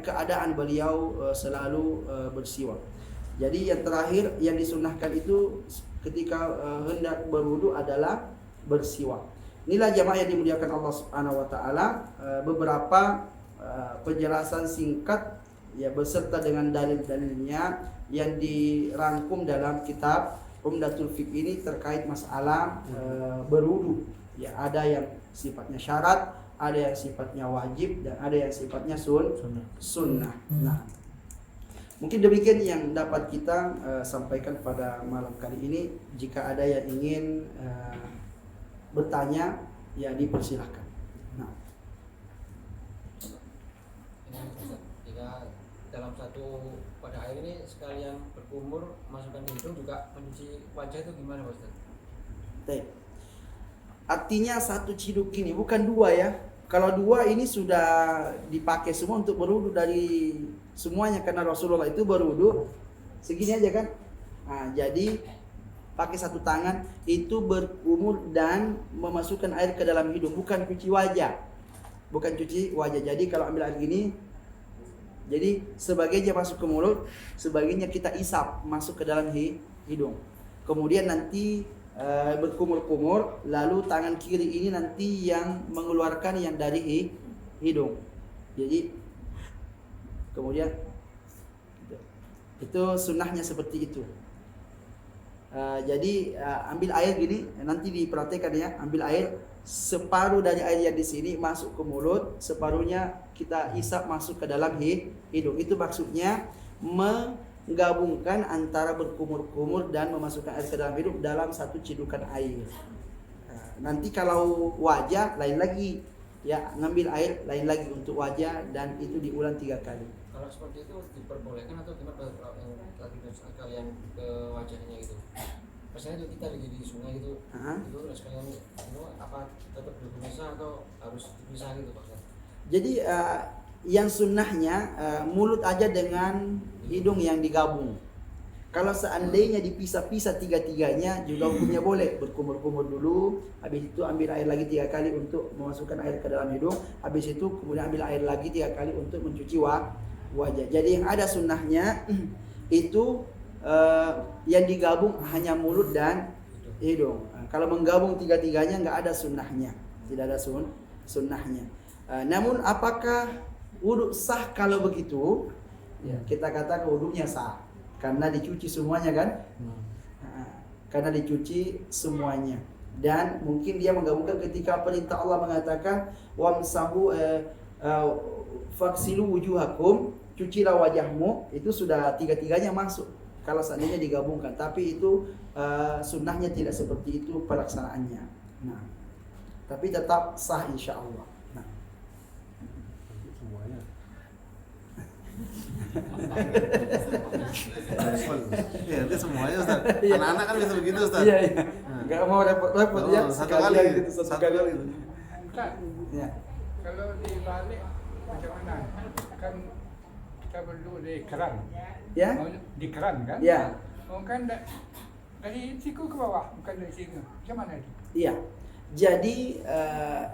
keadaan beliau selalu bersiwak. Jadi yang terakhir yang disunahkan itu ketika hendak berwudu adalah bersiwak. Inilah jamaah yang dimuliakan Allah Subhanahu wa taala, beberapa penjelasan singkat ya beserta dengan dalil-dalilnya yang dirangkum dalam kitab Umdatul Fiqh ini terkait masalah berwudu. Ya, ada yang sifatnya syarat, ada yang sifatnya wajib, dan ada yang sifatnya sunnah. Nah, mungkin demikian yang dapat kita sampaikan pada malam kali ini. Jika ada yang ingin bertanya, ya dipersilahkan. Nah, jika dalam satu pada air ini sekalian berkumur masukkan ke hidung juga mencuci wajah itu gimana Pak Ustaz? baik. Artinya satu ciduk ini bukan 2 ya. Kalau 2 ini sudah dipakai semua untuk berwudu dari semuanya, karena Rasulullah itu berwudu segini aja kan. Nah, jadi pakai satu tangan itu berkumur dan memasukkan air ke dalam hidung, bukan cuci wajah. Bukan cuci wajah. Jadi kalau ambil air gini, jadi sebagiannya masuk ke mulut, sebagiannya kita isap masuk ke dalam hidung. Kemudian nanti berkumur-kumur, lalu tangan kiri ini nanti yang mengeluarkan yang dari hidung. Jadi kemudian itu sunnahnya seperti itu. Jadi ambil air gini, nanti diperhatikan ya, ambil air separuh dari air yang di sini masuk ke mulut, separuhnya kita isap masuk ke dalam hidung. Itu maksudnya menggabungkan antara berkumur-kumur dan memasukkan air ke dalam hidung dalam satu cidukan air. Nanti kalau wajah lain lagi, ya ngambil air lain lagi untuk wajah dan itu diulang 3 kali. Kalau seperti itu diperbolehkan atau gimana kalau yang tadi kalian ke wajahnya gitu? Misalnya itu kita lagi di sungai gitu, itu sekalian itu apa tetap berpisah atau harus dipisah gitu Pak? Jadi yang sunnahnya mulut aja dengan hidung yang digabung. Kalau seandainya dipisah-pisah tiga-tiganya juga hukumnya boleh. Berkumur-kumur dulu, habis itu ambil air lagi 3 kali untuk memasukkan air ke dalam hidung, habis itu kemudian ambil air lagi 3 kali untuk mencuci wajah. Jadi yang ada sunnahnya itu yang digabung hanya mulut dan hidung. Kalau menggabung tiga-tiganya nggak ada sunnahnya, tidak ada sunnahnya. Namun apakah wudhu sah kalau begitu? Ya, kita katakan wudhunya sah karena dicuci semuanya kan? Karena dicuci semuanya. Dan mungkin dia menggabungkan ketika perintah Allah mengatakan wamsahu faksilu wujuhakum, cucilah wajahmu, itu sudah tiga-tiganya masuk kalau seandainya digabungkan. Tapi itu sunnahnya tidak seperti itu pelaksanaannya. Nah, tapi tetap sah insya Allah. Nah. Semuanya. Iya, itu semuanya Ustaz. Anak-anak kan bisa begitu Ustaz. Iya, iya. Enggak mau repot-repot ya. Satu kali gitu, satu kali. Kan, Ya. kalau dibalik macam mana? Kan kita perlu di keran. Ya? Oh, di keran kan? Ya. Oh, kan dari siku ke bawah, bukan dari sini. Macam mana itu? Iya. Jadi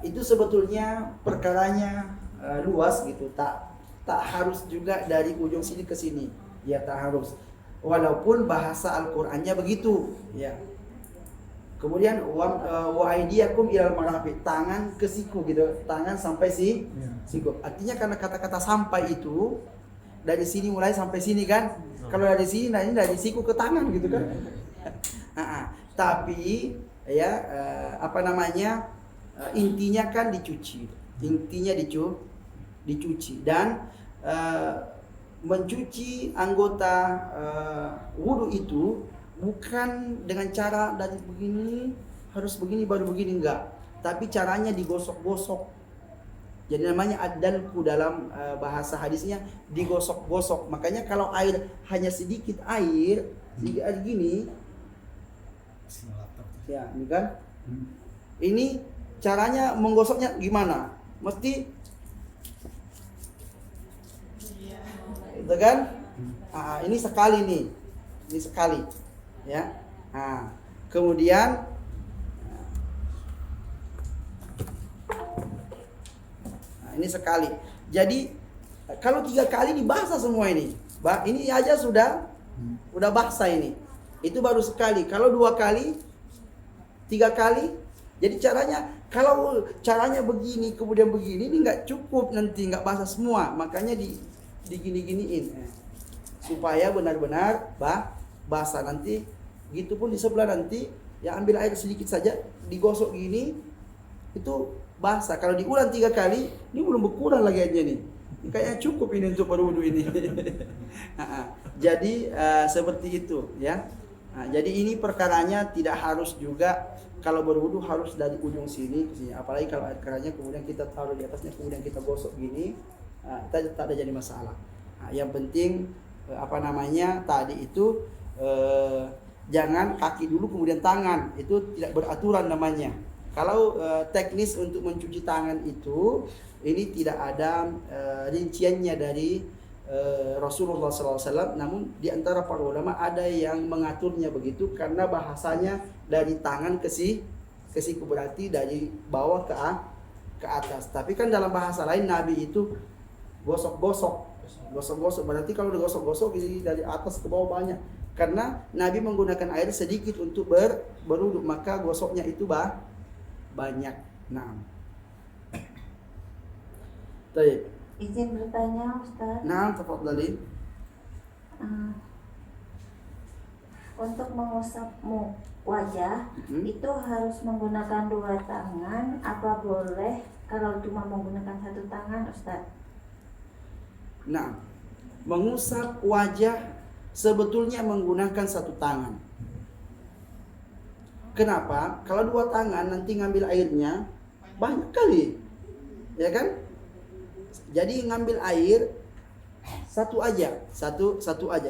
itu sebetulnya perkaranya luas gitu. Tak harus juga dari ujung sini ke sini. Ya, tak harus. Walaupun bahasa Al-Qur'annya begitu, ya. Kemudian wa aydiyakum ilal marafiq, tangan ke siku gitu. Tangan sampai siku. Artinya karena kata-kata sampai itu dari sini mulai sampai sini kan. Kalau dari sini, nah ini dari siku ke tangan gitu kan. Tapi ya intinya kan dicuci. Intinya dicuci dan mencuci anggota wudhu itu bukan dengan cara dari begini harus begini baru begini, enggak, tapi caranya digosok-gosok. Jadi namanya ad-dalku dalam bahasa hadisnya digosok-gosok. Makanya kalau air hanya sedikit air gini, ya ini kan, ini caranya menggosoknya gimana? Mesti itu kan? Ini sekali nih. Ini sekali. Ya. Kemudian ini sekali. Jadi kalau 3 kali dibasah semua ini. Ini aja udah basah ini. Itu baru sekali. Kalau 2 kali, 3 kali. Jadi kalau caranya begini kemudian begini, ini nggak cukup, nanti nggak basah semua. Makanya digini-giniin supaya benar-benar basah. Nanti gitu pun di sebelah nanti ya ambil air sedikit saja digosok gini itu basah. Kalau diulang 3 kali ini belum berkurang lagi aja nih. Kayaknya cukup ini untuk berwudu ini. Jadi seperti itu ya. Jadi ini perkaranya tidak harus juga kalau berwudu harus dari ujung sini ke sini. Apalagi kalau air kerannya kemudian kita taruh di atasnya kemudian kita gosok gini. Tak ada jadi masalah. Yang penting tadi itu jangan kaki dulu kemudian tangan, itu tidak beraturan namanya. Kalau teknis untuk mencuci tangan itu ini tidak ada rinciannya dari Rasulullah SAW. Namun di antara para ulama ada yang mengaturnya begitu karena bahasanya dari tangan ke siku, berarti dari bawah ke atas. Tapi kan dalam bahasa lain Nabi itu gosok-gosok, berarti kalau digosok-gosok dari atas ke bawah banyak. Karena Nabi menggunakan air sedikit untuk berwudu, maka gosoknya itu banyak. Nah, baik. Izin bertanya Ustaz. Nah, tafadhali. Untuk mengusap wajah itu harus menggunakan dua tangan. Apa boleh kalau cuma menggunakan satu tangan, Ustaz? Nah, mengusap wajah sebetulnya menggunakan satu tangan. Kenapa? Kalau dua tangan nanti ngambil airnya banyak kali, ya kan? Jadi ngambil air satu aja.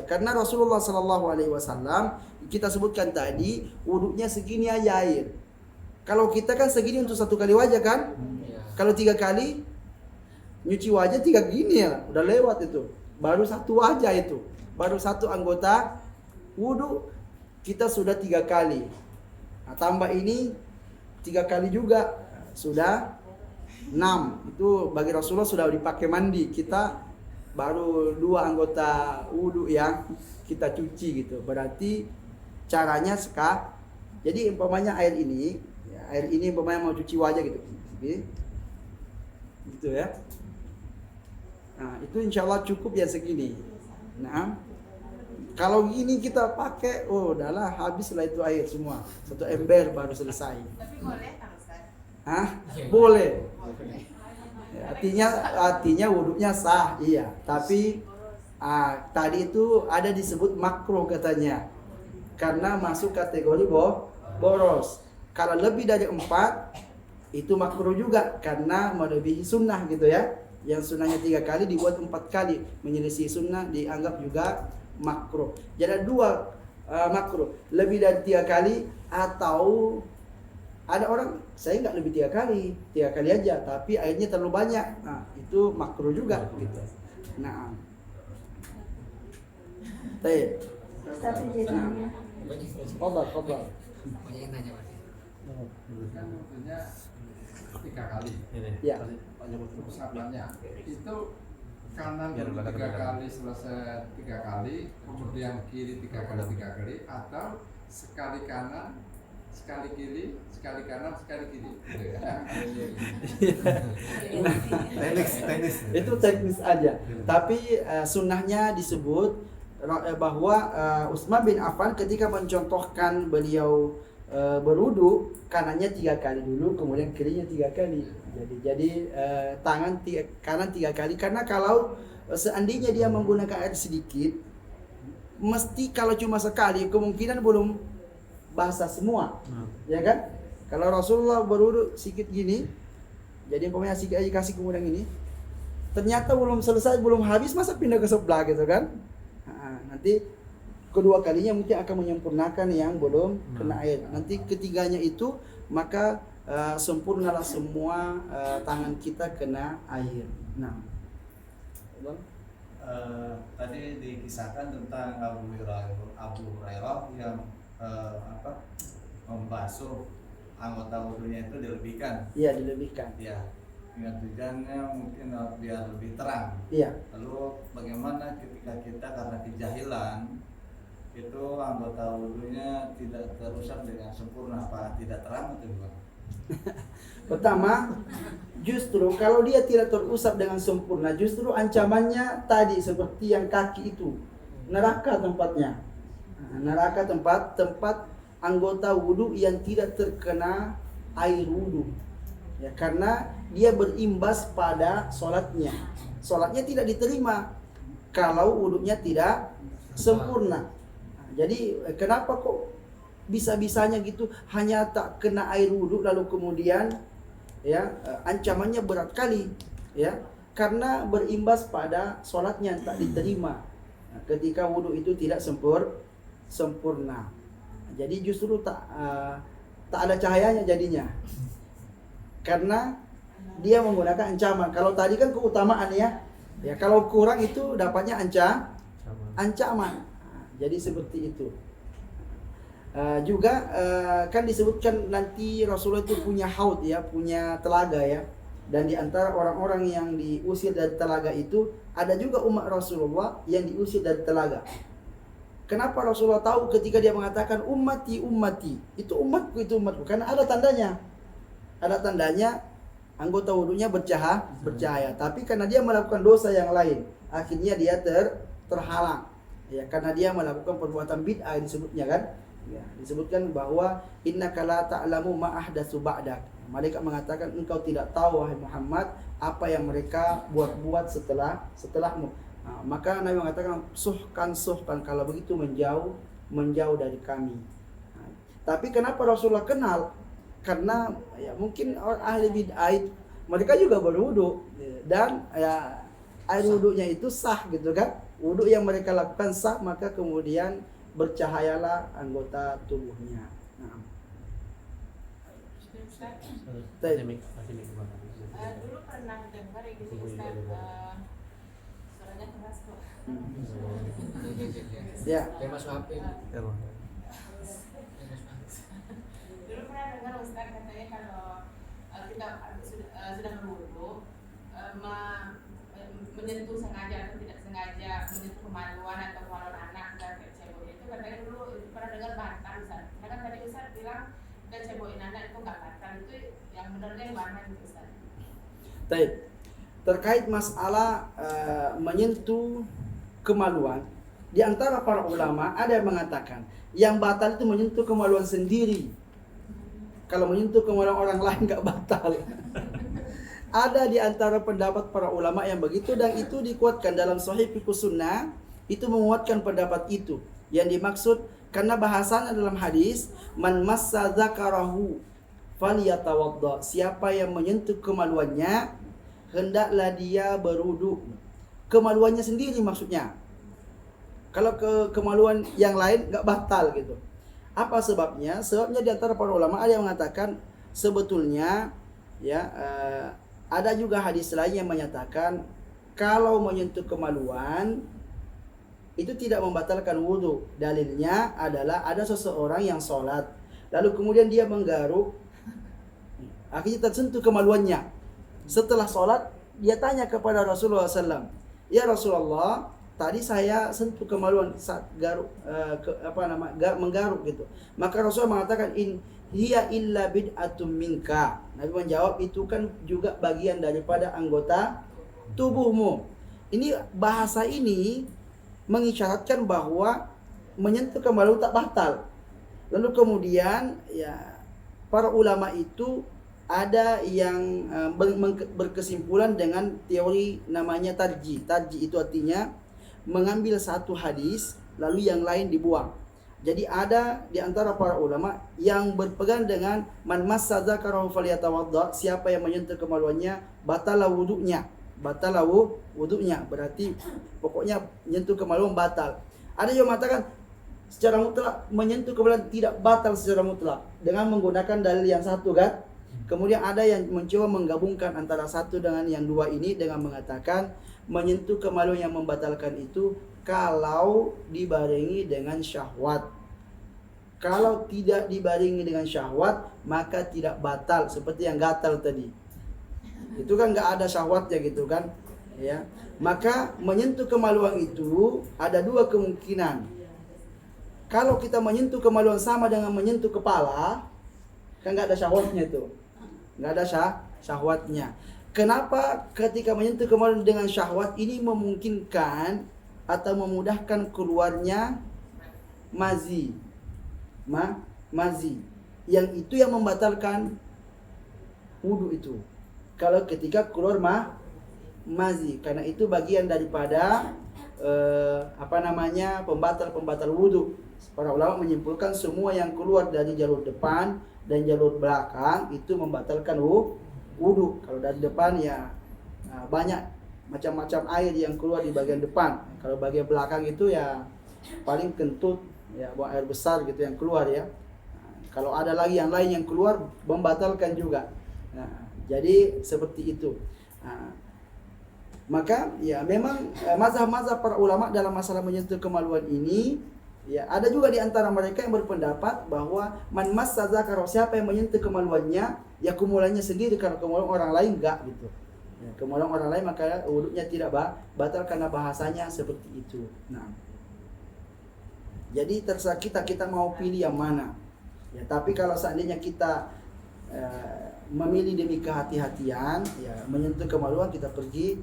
Karena Rasulullah SAW kita sebutkan tadi wudhunya segini aja air. Kalau kita kan segini untuk satu kali wajah kan? Iya. Kalau 3 kali nyuci wajah 3 gini ya, udah lewat itu. Baru satu wajah itu, baru satu anggota wudhu kita sudah 3 kali. Nah, tambah ini 3 kali juga sudah 6. Itu bagi Rasulullah sudah dipakai mandi. Kita baru 2 anggota wudhu yang kita cuci gitu. Berarti caranya jadi umpamanya air ini umpamanya mau cuci wajah gitu. Gitu ya. Nah, itu insya Allah cukup ya segini. Nah, kalau gini kita pakai, udahlah habislah itu air semua. 1 ember baru selesai. Tapi boleh kan Ustaz? Hah? Boleh. Ya, artinya wudhunya sah, iya. Tapi tadi itu ada disebut makruh katanya, karena masuk kategori boros. Kalau lebih dari 4 itu makruh juga karena melebihi sunnah gitu ya. Yang sunnahnya 3 kali dibuat 4 kali, menyelisih sunnah dianggap juga makruh. Jadi 2 makruh, lebih dari 3 kali atau ada orang saya nggak lebih 3 kali aja, tapi airnya terlalu banyak. Nah, itu makruh juga gitu. Nah, baik. Tapi jadinya Fadal. Banyak yang nanya, Pak. Kan tentunya 3 kali. Ya. Usapannya itu kanan Biar dulu belakang 3 belakang. kali, selesai 3 kali, kemudian kiri 3 kali, atau sekali kanan, sekali kiri, sekali kanan, sekali kiri. Gitu ya. Teknis. Itu teknis aja. Tapi sunnahnya disebut bahwa Utsman bin Affan ketika mencontohkan beliau berwudu, kanannya 3 kali dulu, kemudian kirinya 3 kali. Jadi tangan kanan 3 kali, karena kalau seandainya dia menggunakan air sedikit, mesti kalau cuma sekali kemungkinan belum basah semua, ya kan? Kalau Rasulullah berwudu sedikit gini, jadi umpamanya sedikit aja kasih kemudian ini, ternyata belum selesai, belum habis, masa pindah ke sebelah gitu kan? Nanti kedua kalinya mungkin akan menyempurnakan yang belum kena air. Nanti ketiganya itu maka sempurnalah semua tangan kita kena air. Nah, tadi dikisahkan tentang Abu Hurairah yang membasuh anggota wudhunya itu dilebihkan. iya dilebihkan. Ya, dengan tujuannya mungkin biar lebih terang. Iya. Lalu bagaimana ketika kita karena kejahilan itu anggota wudhunya tidak terusak dengan sempurna, apa tidak terang atau gimana? Pertama, justru kalau dia tidak terusap dengan sempurna, justru ancamannya tadi seperti yang kaki itu, neraka tempatnya. Neraka tempat anggota wudhu yang tidak terkena air wudhu, ya, karena dia berimbas pada sholatnya. Sholatnya tidak diterima kalau wudhunya tidak sempurna. Jadi kenapa kok bisa-bisanya gitu hanya tak kena air wudhu lalu kemudian ya ancamannya berat kali, ya, karena berimbas pada sholatnya yang tak diterima ketika wudhu itu tidak sempurna. Jadi justru tak ada cahayanya jadinya, karena dia menggunakan ancaman. Kalau tadi kan keutamaan ya kalau kurang itu dapatnya ancaman. Jadi seperti itu. Juga kan disebutkan nanti Rasulullah itu punya haud ya, punya telaga ya. Dan di antara orang-orang yang diusir dari telaga itu ada juga umat Rasulullah yang diusir dari telaga. Kenapa Rasulullah tahu ketika dia mengatakan ummati, itu umatku, karena ada tandanya anggota wudhunya bercahaya. Tapi karena dia melakukan dosa yang lain, akhirnya dia terhalang. Ya, karena dia melakukan perbuatan bid'ah disebutnya kan. Ya, disebutkan bahwa innaka la ta'lamu ma ahdatsu ba'dak. Malaikat mengatakan engkau tidak tahu wahai Muhammad apa yang mereka buat-buat setelahmu. Nah, maka Nabi mengatakan suhkan kalau begitu menjauh dari kami. Nah, tapi kenapa Rasulullah kenal? Karena ya mungkin orang ahli bid'ah mereka juga berwudu dan ya air wudunya itu sah gitu kan. Wudu yang mereka lakukan sah, maka kemudian bercahayalah anggota tubuhnya. Nah. Dulu pernah dengar ya gitu Ustaz, suaranya keras kok. Ya. Kayak masuk HP. Dulu pernah dengar Ustaz katanya kalau kita sudah berwudu, menyentuh sengaja atau tidak sengaja menyentuh kemaluan atau kemaluan anak dan cebok itu katanya dulu pernah dengar batal Ustaz. Karena tadi Ustaz bilang dan cebokin anak itu nggak batal, itu yang benarnya yang mana gitu Ustaz? Baik. Terkait masalah menyentuh kemaluan, di antara para ulama ada yang mengatakan yang batal itu menyentuh kemaluan sendiri. Kalau menyentuh kemaluan orang lain nggak batal. Ada di antara pendapat para ulama yang begitu dan itu dikuatkan dalam Sahih Fiqh Sunnah, itu menguatkan pendapat itu. Yang dimaksud karena bahasanya dalam hadis man massa dzakarahu falyatawadda, siapa yang menyentuh kemaluannya hendaklah dia berwudu. Kemaluannya sendiri maksudnya. Kalau kemaluan yang lain enggak batal gitu. Apa sebabnya? Sebabnya di antara para ulama ada yang mengatakan sebetulnya ya ada juga hadis lain yang menyatakan kalau menyentuh kemaluan itu tidak membatalkan wudu. Dalilnya adalah ada seseorang yang sholat, lalu kemudian dia menggaruk, akhirnya tersentuh kemaluannya. Setelah sholat, dia tanya kepada Rasulullah SAW, ya Rasulullah, tadi saya sentuh kemaluan saat garuk, menggaruk gitu. Maka Rasulullah mengatakan, hiya illa bid'atum minka. Nabi menjawab, itu kan juga bagian daripada anggota tubuhmu. Ini bahasa ini mengisyaratkan bahwa menyentuh kemaluan tak batal. Lalu kemudian ya para ulama itu ada yang berkesimpulan dengan teori namanya tarji. Tarji itu artinya mengambil satu hadis lalu yang lain dibuang. Jadi ada di antara para ulama yang berpegang dengan man massa dzakarahu falyatawadda, siapa yang menyentuh kemaluannya batalah wudunya. Batalah wudunya, berarti pokoknya menyentuh kemaluan batal. Ada yang mengatakan secara mutlak menyentuh kemaluan tidak batal secara mutlak dengan menggunakan dalil yang satu kan. Kemudian ada yang mencoba menggabungkan antara satu dengan yang dua ini dengan mengatakan menyentuh kemaluan yang membatalkan itu kalau dibarengi dengan syahwat. Kalau tidak dibarengi dengan syahwat maka tidak batal, seperti yang gatal tadi. Itu kan nggak ada syahwatnya gitu kan, ya. Maka menyentuh kemaluan itu ada dua kemungkinan. Kalau kita menyentuh kemaluan sama dengan menyentuh kepala, kan nggak ada syahwatnya itu, nggak ada syahwatnya. Kenapa ketika menyentuh kemaluan dengan syahwat ini memungkinkan atau memudahkan keluarnya mazi, mazi, yang itu yang membatalkan wudu itu. Kalau ketika keluar mazi, karena itu bagian daripada pembatal wudu. Para ulama menyimpulkan semua yang keluar dari jalur depan dan jalur belakang itu membatalkan wudu. Kalau dari depan ya banyak macam-macam air yang keluar di bagian depan. Kalau bagian belakang itu ya paling kentut, ya buang air besar gitu yang keluar ya. Kalau ada lagi yang lain yang keluar membatalkan juga. Nah, jadi seperti itu. Maka ya memang mazhab-mazhab para ulama dalam masalah menyentuh kemaluan ini ya ada juga di antara mereka yang berpendapat bahwa man massa dzakara, siapa yang menyentuh kemaluannya ya kemaluannya sendiri, kalau kemaluan orang lain enggak gitu. Ya, kemaluan orang lain maka wudunya tidak batal karena bahasanya seperti itu. Nah, jadi terserah kita mau pilih yang mana. Ya, tapi kalau seandainya kita memilih demi kehati-hatian, ya menyentuh kemaluan kita pergi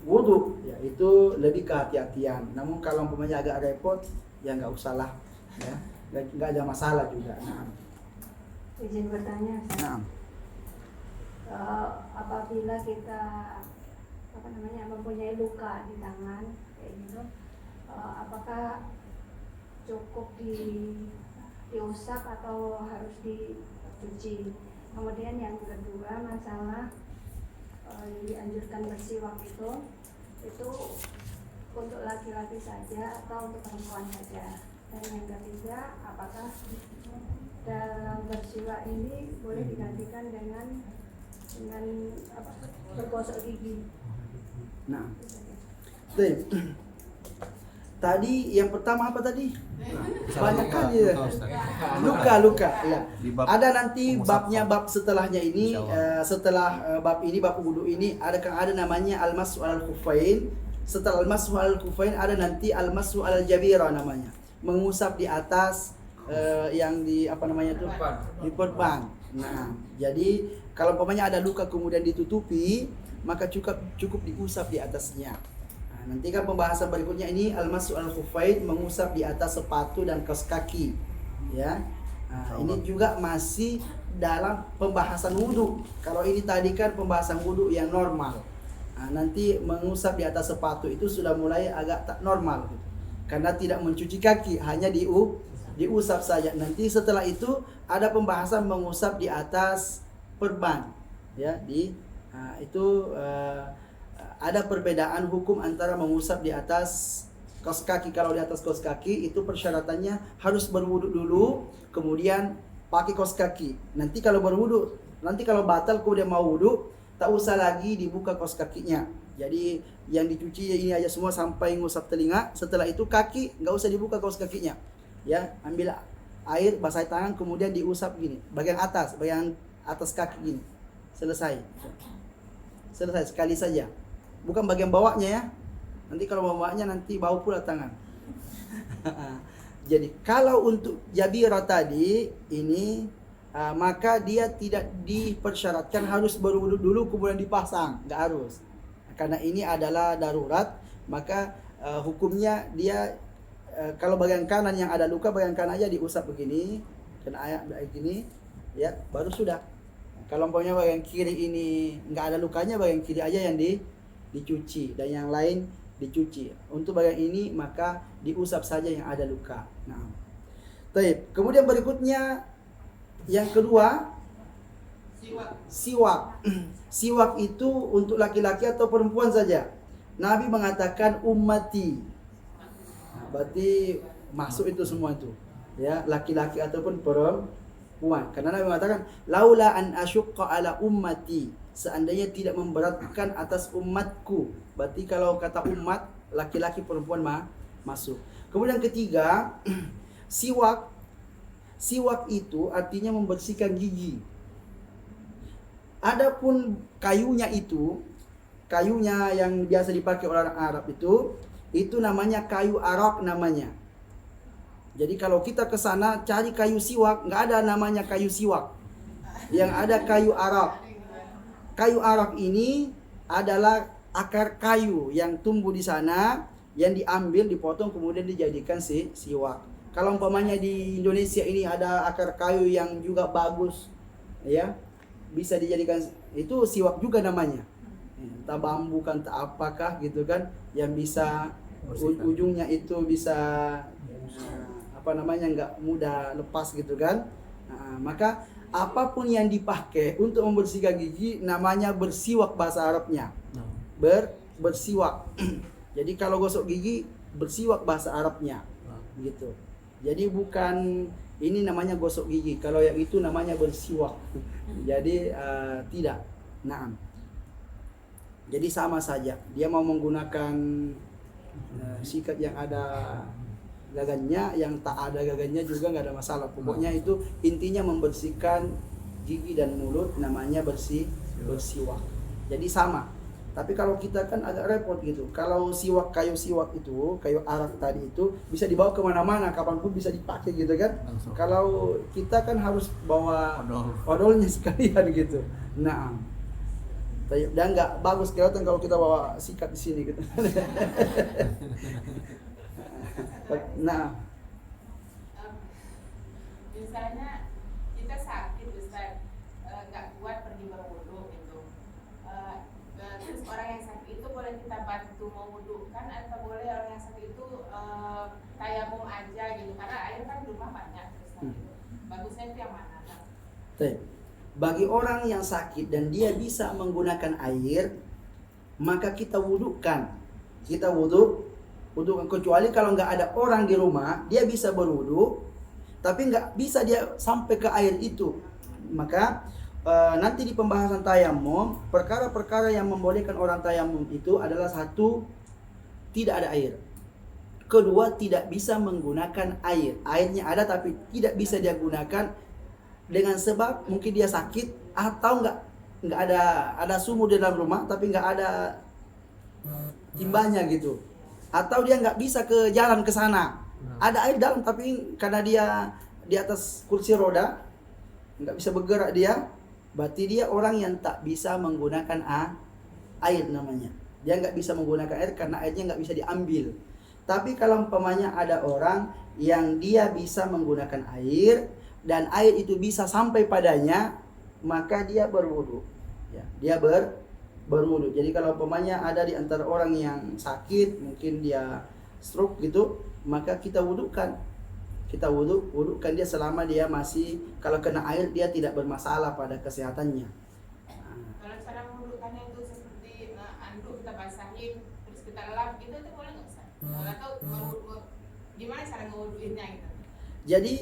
wudhu, ya itu lebih kehati-hatian. Namun kalau umpamanya agak repot, ya nggak usah lah, ya nggak ada masalah juga. Nah, Izin bertanya, nah. apabila kita mempunyai luka di tangan kayak gitu, apakah cukup diusap atau harus dicuci? Kemudian yang kedua masalah dianjurkan bersiwak itu untuk laki-laki saja atau untuk perempuan saja? Dan yang ketiga, apakah dalam bersiwak ini boleh digantikan dengan bergosok gigi? Nah, tadi yang pertama apa tadi? Banyak kali ya. Luka, ya. Ada nanti babnya, bab setelahnya ini, setelah bab ini, bab wudu ini, ada namanya al-mashu al-khuffain. Setelah al-mashu al-khuffain ada nanti al-mashu al-jabira namanya, mengusap di atas yang di apa namanya itu, di perban. Nah, jadi kalau umpamanya ada luka kemudian ditutupi, maka cukup diusap di atasnya. Nah, nanti kan pembahasan berikutnya ini al-mashu al-khuffain, mengusap di atas sepatu dan kaos kaki, ya. Nah, ini juga masih dalam pembahasan wudu. Kalau ini tadi kan pembahasan wudu yang normal. Nah, nanti mengusap di atas sepatu itu sudah mulai agak tak normal gitu. Karena tidak mencuci kaki, hanya diusap saja. Nanti setelah itu ada pembahasan mengusap di atas perban, ya. Ada perbedaan hukum antara mengusap di atas kaos kaki. Kalau di atas kaos kaki itu persyaratannya harus berwudu dulu, kemudian pakai kaos kaki. Nanti kalau berwudu, nanti kalau batal kemudian mau wudu, tak usah lagi dibuka kaos kakinya. Jadi yang dicuci ini aja semua sampai ngusap telinga. Setelah itu kaki nggak usah dibuka kaos kakinya. Ya, ambil air, basahi tangan, kemudian diusap gini, bagian atas kaki gini. Selesai sekali saja. Bukan bagian bawahnya ya. Nanti kalau bawahnya nanti bau pula tangan. Jadi kalau untuk jabirah tadi ini maka dia tidak dipersyaratkan harus berwudu dulu kemudian dipasang, nggak harus. Karena ini adalah darurat, maka hukumnya dia kalau bagian kanan yang ada luka, bagian kanan aja diusap begini, kena air begini, ya baru sudah. Kalau umpamanya bagian kiri ini nggak ada lukanya, bagian kiri aja yang dicuci dan yang lain dicuci. Untuk bagian ini maka diusap saja yang ada luka. Nah, baik. Kemudian berikutnya yang kedua, siwak. Siwak itu untuk laki-laki atau perempuan saja. Nabi mengatakan ummati. Nah, berarti masuk itu semua itu, ya, laki-laki ataupun perempuan. Karena Nabi mengatakan laula an asyqa ala ummati, seandainya tidak memberatkan atas umatku. Berarti kalau kata umat, laki-laki perempuan masuk. Kemudian ketiga, siwak. Siwak itu artinya membersihkan gigi. Adapun kayunya yang biasa dipakai oleh orang Arab itu namanya kayu arak namanya. Jadi kalau kita ke sana cari kayu siwak, nggak ada namanya kayu siwak. Yang ada kayu arak. Kayu arak ini adalah akar kayu yang tumbuh di sana, yang diambil, dipotong, kemudian dijadikan siwak. Kalau umpamanya di Indonesia ini ada akar kayu yang juga bagus, ya, bisa dijadikan, itu siwak juga namanya. Entah bambu kan, entah apakah gitu kan, yang bisa ujungnya itu bisa nggak mudah lepas gitu kan. Nah, maka apapun yang dipakai untuk membersihkan gigi namanya bersiwak bahasa Arabnya. Bersiwak. Jadi kalau gosok gigi bersiwak bahasa Arabnya, gitu. Jadi bukan ini namanya gosok gigi, kalau yang itu namanya bersiwak. Jadi tidak. Nah, jadi sama saja. Dia mau menggunakan sikat yang ada gagannya, yang tak ada gagannya juga nggak ada masalah. Pokoknya itu intinya membersihkan gigi dan mulut, namanya bersiwak. Jadi sama. Tapi kalau kita kan agak repot gitu. Kalau kayu siwak itu, kayu arak tadi itu bisa dibawa kemana-mana, kapanpun bisa dipakai gitu kan. Langsung. Kalau kita kan harus bawa odolnya sekalian gitu. Nah, Dan nggak bagus kelihatan kalau kita bawa sikat di sini gitu. Nah, Misalnya kita sakit Ustaz, nggak kuat pergi berwudu gitu. Terus orang yang sakit itu boleh kita bantu mewudukan atau boleh orang yang sakit itu tayamum aja gitu, karena air kan di rumah banyak Ustaz. Bagusnya itu yang mana? bagi orang yang sakit dan dia bisa menggunakan air, maka kita wudukan. Kita wudukan, kecuali kalau nggak ada orang di rumah, dia bisa berwudu, tapi nggak bisa dia sampai ke air itu. Maka nanti di pembahasan tayamum, perkara-perkara yang membolehkan orang tayamum itu adalah satu, tidak ada air. Kedua, tidak bisa menggunakan air. Airnya ada tapi tidak bisa dia gunakan dengan sebab mungkin dia sakit atau nggak ada sumur di dalam rumah tapi nggak ada timbanya gitu. Atau dia nggak bisa ke jalan ke sana. Ada air dalam tapi karena dia di atas kursi roda nggak bisa bergerak dia, berarti dia orang yang tak bisa menggunakan air namanya. Dia nggak bisa menggunakan air karena airnya nggak bisa diambil. Tapi kalau umpamanya ada orang yang dia bisa menggunakan air dan air itu bisa sampai padanya, maka dia berwudu. Ya, dia berwudu. Jadi kalau umpamanya ada di antara orang yang sakit, mungkin dia stroke gitu, maka kita wudukan. Kita wudukan dia selama dia masih, kalau kena air dia tidak bermasalah pada kesehatannya. Kalau cara mewudukannya itu seperti anduk kita basahin terus kita lap gitu, itu boleh nggak Ustaz? Atau gimana cara ngewuduinnya gitu? Jadi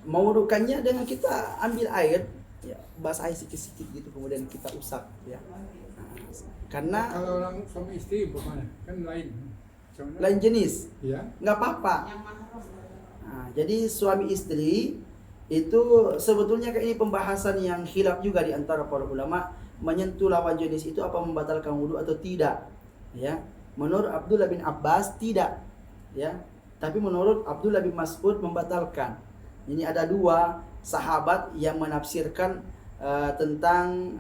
mewudukannya dengan kita ambil air, ya, basahi sikit-sikit gitu, kemudian kita usap, ya. Karena kalau orang suami istri bagaimana? Kan lain. Lain jenis, Ya. nggak apa-apa. Yang mahram. Nah, jadi suami istri itu sebetulnya kayak ini pembahasan yang khilaf juga di antara para ulama, menyentuh lawan jenis itu apa membatalkan wudu atau tidak, ya. Menurut Abdullah bin Abbas tidak, ya. Tapi menurut Abdullah bin Mas'ud membatalkan. Ini ada dua sahabat yang menafsirkan tentang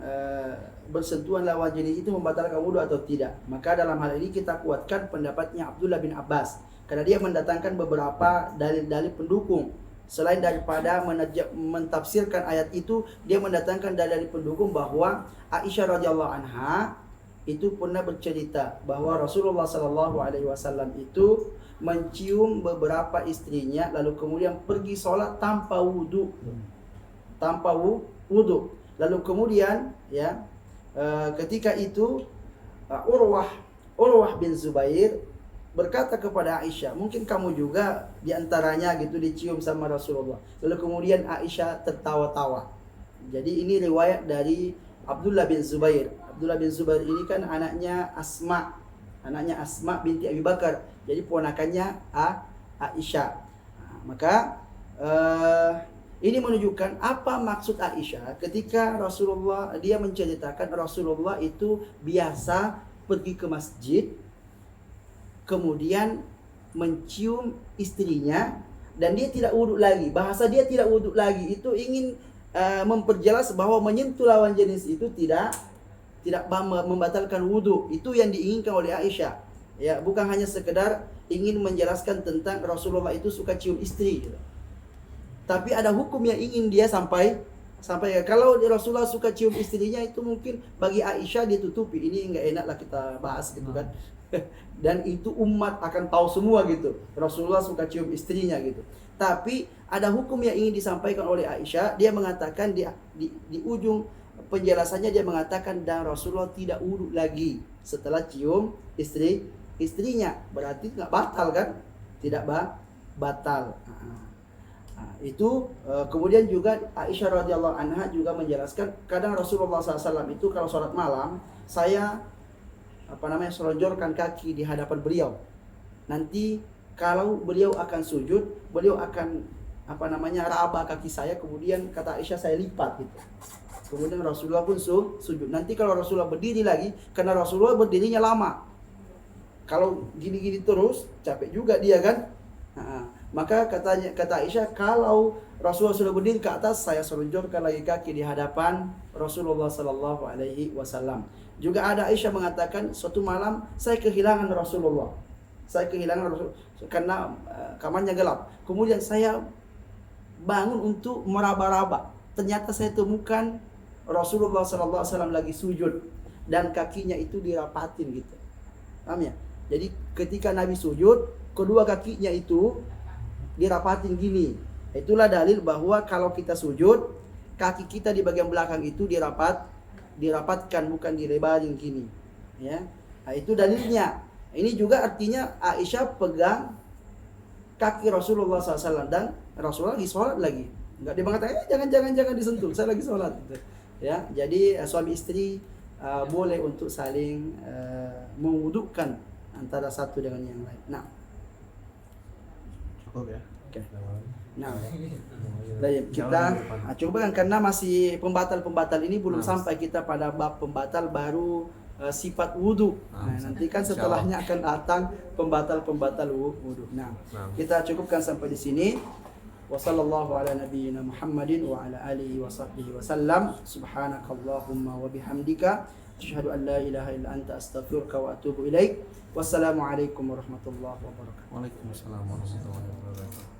bersentuhan lawan jenis itu membatalkan wudu atau tidak. Maka dalam hal ini kita kuatkan pendapatnya Abdullah bin Abbas, karena dia mendatangkan beberapa dalil-dalil pendukung. Selain daripada mentafsirkan ayat itu, dia mendatangkan dalil pendukung bahwa Aisyah radhiyallahu anha itu pernah bercerita bahwa Rasulullah sallallahu alaihi wasallam itu mencium beberapa istrinya lalu kemudian pergi sholat tanpa wudu. Lalu kemudian, ya, ketika itu Urwah bin Zubair berkata kepada Aisyah, mungkin kamu juga diantaranya gitu dicium sama Rasulullah. Lalu kemudian Aisyah tertawa-tawa. Jadi ini riwayat dari Abdullah bin Zubair. Abdullah bin Zubair ini kan anaknya Asma binti Abi Bakar. Jadi ponakannya Aisyah. Maka ini menunjukkan apa maksud Aisyah ketika Rasulullah, dia menceritakan Rasulullah itu biasa pergi ke masjid, kemudian mencium istrinya dan dia tidak wudhu lagi. Bahasa dia tidak wudhu lagi itu ingin memperjelas bahwa menyentuh lawan jenis itu tidak membatalkan wudhu. Itu yang diinginkan oleh Aisyah. Ya, bukan hanya sekedar ingin menjelaskan tentang Rasulullah itu suka cium istri gitu. Tapi ada hukum yang ingin dia sampai kalau Rasulullah suka cium istrinya itu mungkin bagi Aisyah ditutupi. Ini enggak enak lah kita bahas gitu kan. Dan itu umat akan tahu semua gitu. Rasulullah suka cium istrinya gitu. Tapi ada hukum yang ingin disampaikan oleh Aisyah. Dia mengatakan di ujung penjelasannya dia mengatakan dan Rasulullah tidak wudu lagi setelah cium istrinya. Berarti nggak batal kan? Tidak batal. Itu kemudian juga Aisyah radhiyallahu anha juga menjelaskan kadang Rasulullah SAW itu kalau sholat malam saya selonjorkan kaki di hadapan beliau. Nanti kalau beliau akan sujud, beliau akan raba kaki saya, kemudian kata Aisyah saya lipat gitu. Kemudian Rasulullah pun sujud. Nanti kalau Rasulullah berdiri lagi, karena Rasulullah berdirinya lama. Kalau gini-gini terus capek juga dia kan. Maka kata Aisyah, kalau Rasulullah sudah berdiri ke atas, saya selunjurkan lagi kaki di hadapan Rasulullah sallallahu alaihi wasallam. Juga ada Aisyah mengatakan, suatu malam saya kehilangan Rasulullah. Saya kehilangan Rasulullah karena kamarnya gelap. Kemudian saya bangun untuk meraba-raba. Ternyata saya temukan Rasulullah sallallahu alaihi wasallam lagi sujud dan kakinya itu dirapatin gitu. Paham ya? Jadi ketika Nabi sujud, kedua kakinya itu dirapatin gini. Itulah dalil bahwa kalau kita sujud, kaki kita di bagian belakang itu dirapatkan, bukan dilebarin gini. Ya. Nah, itu dalilnya. Ini juga artinya Aisyah pegang kaki Rasulullah SAW dan Rasulullah lagi sholat lagi. Enggak dia mengatakan jangan disentuh, saya lagi sholat. Ya, jadi suami istri boleh untuk saling mewudukkan antara satu dengan yang lain. Nah, Cukup ya. oke. Nah, baik, kita coba kan karena masih pembatal ini belum sampai kita pada bab pembatal baru sifat wudu. Nah, nanti kan setelahnya akan datang pembatal wudu. Nah, kita cukupkan sampai di sini. Wassallallahu ala nabiyyina Muhammadin wa ala alihi wa sahbihi wasallam. Subhanakallahumma wa bihamdika asyhadu an la ilaha illa anta astaghfiruka wa atubu ilaik. Wassalamualaikum warahmatullahi wabarakatuh. Waalaikumsalam warahmatullahi wabarakatuh.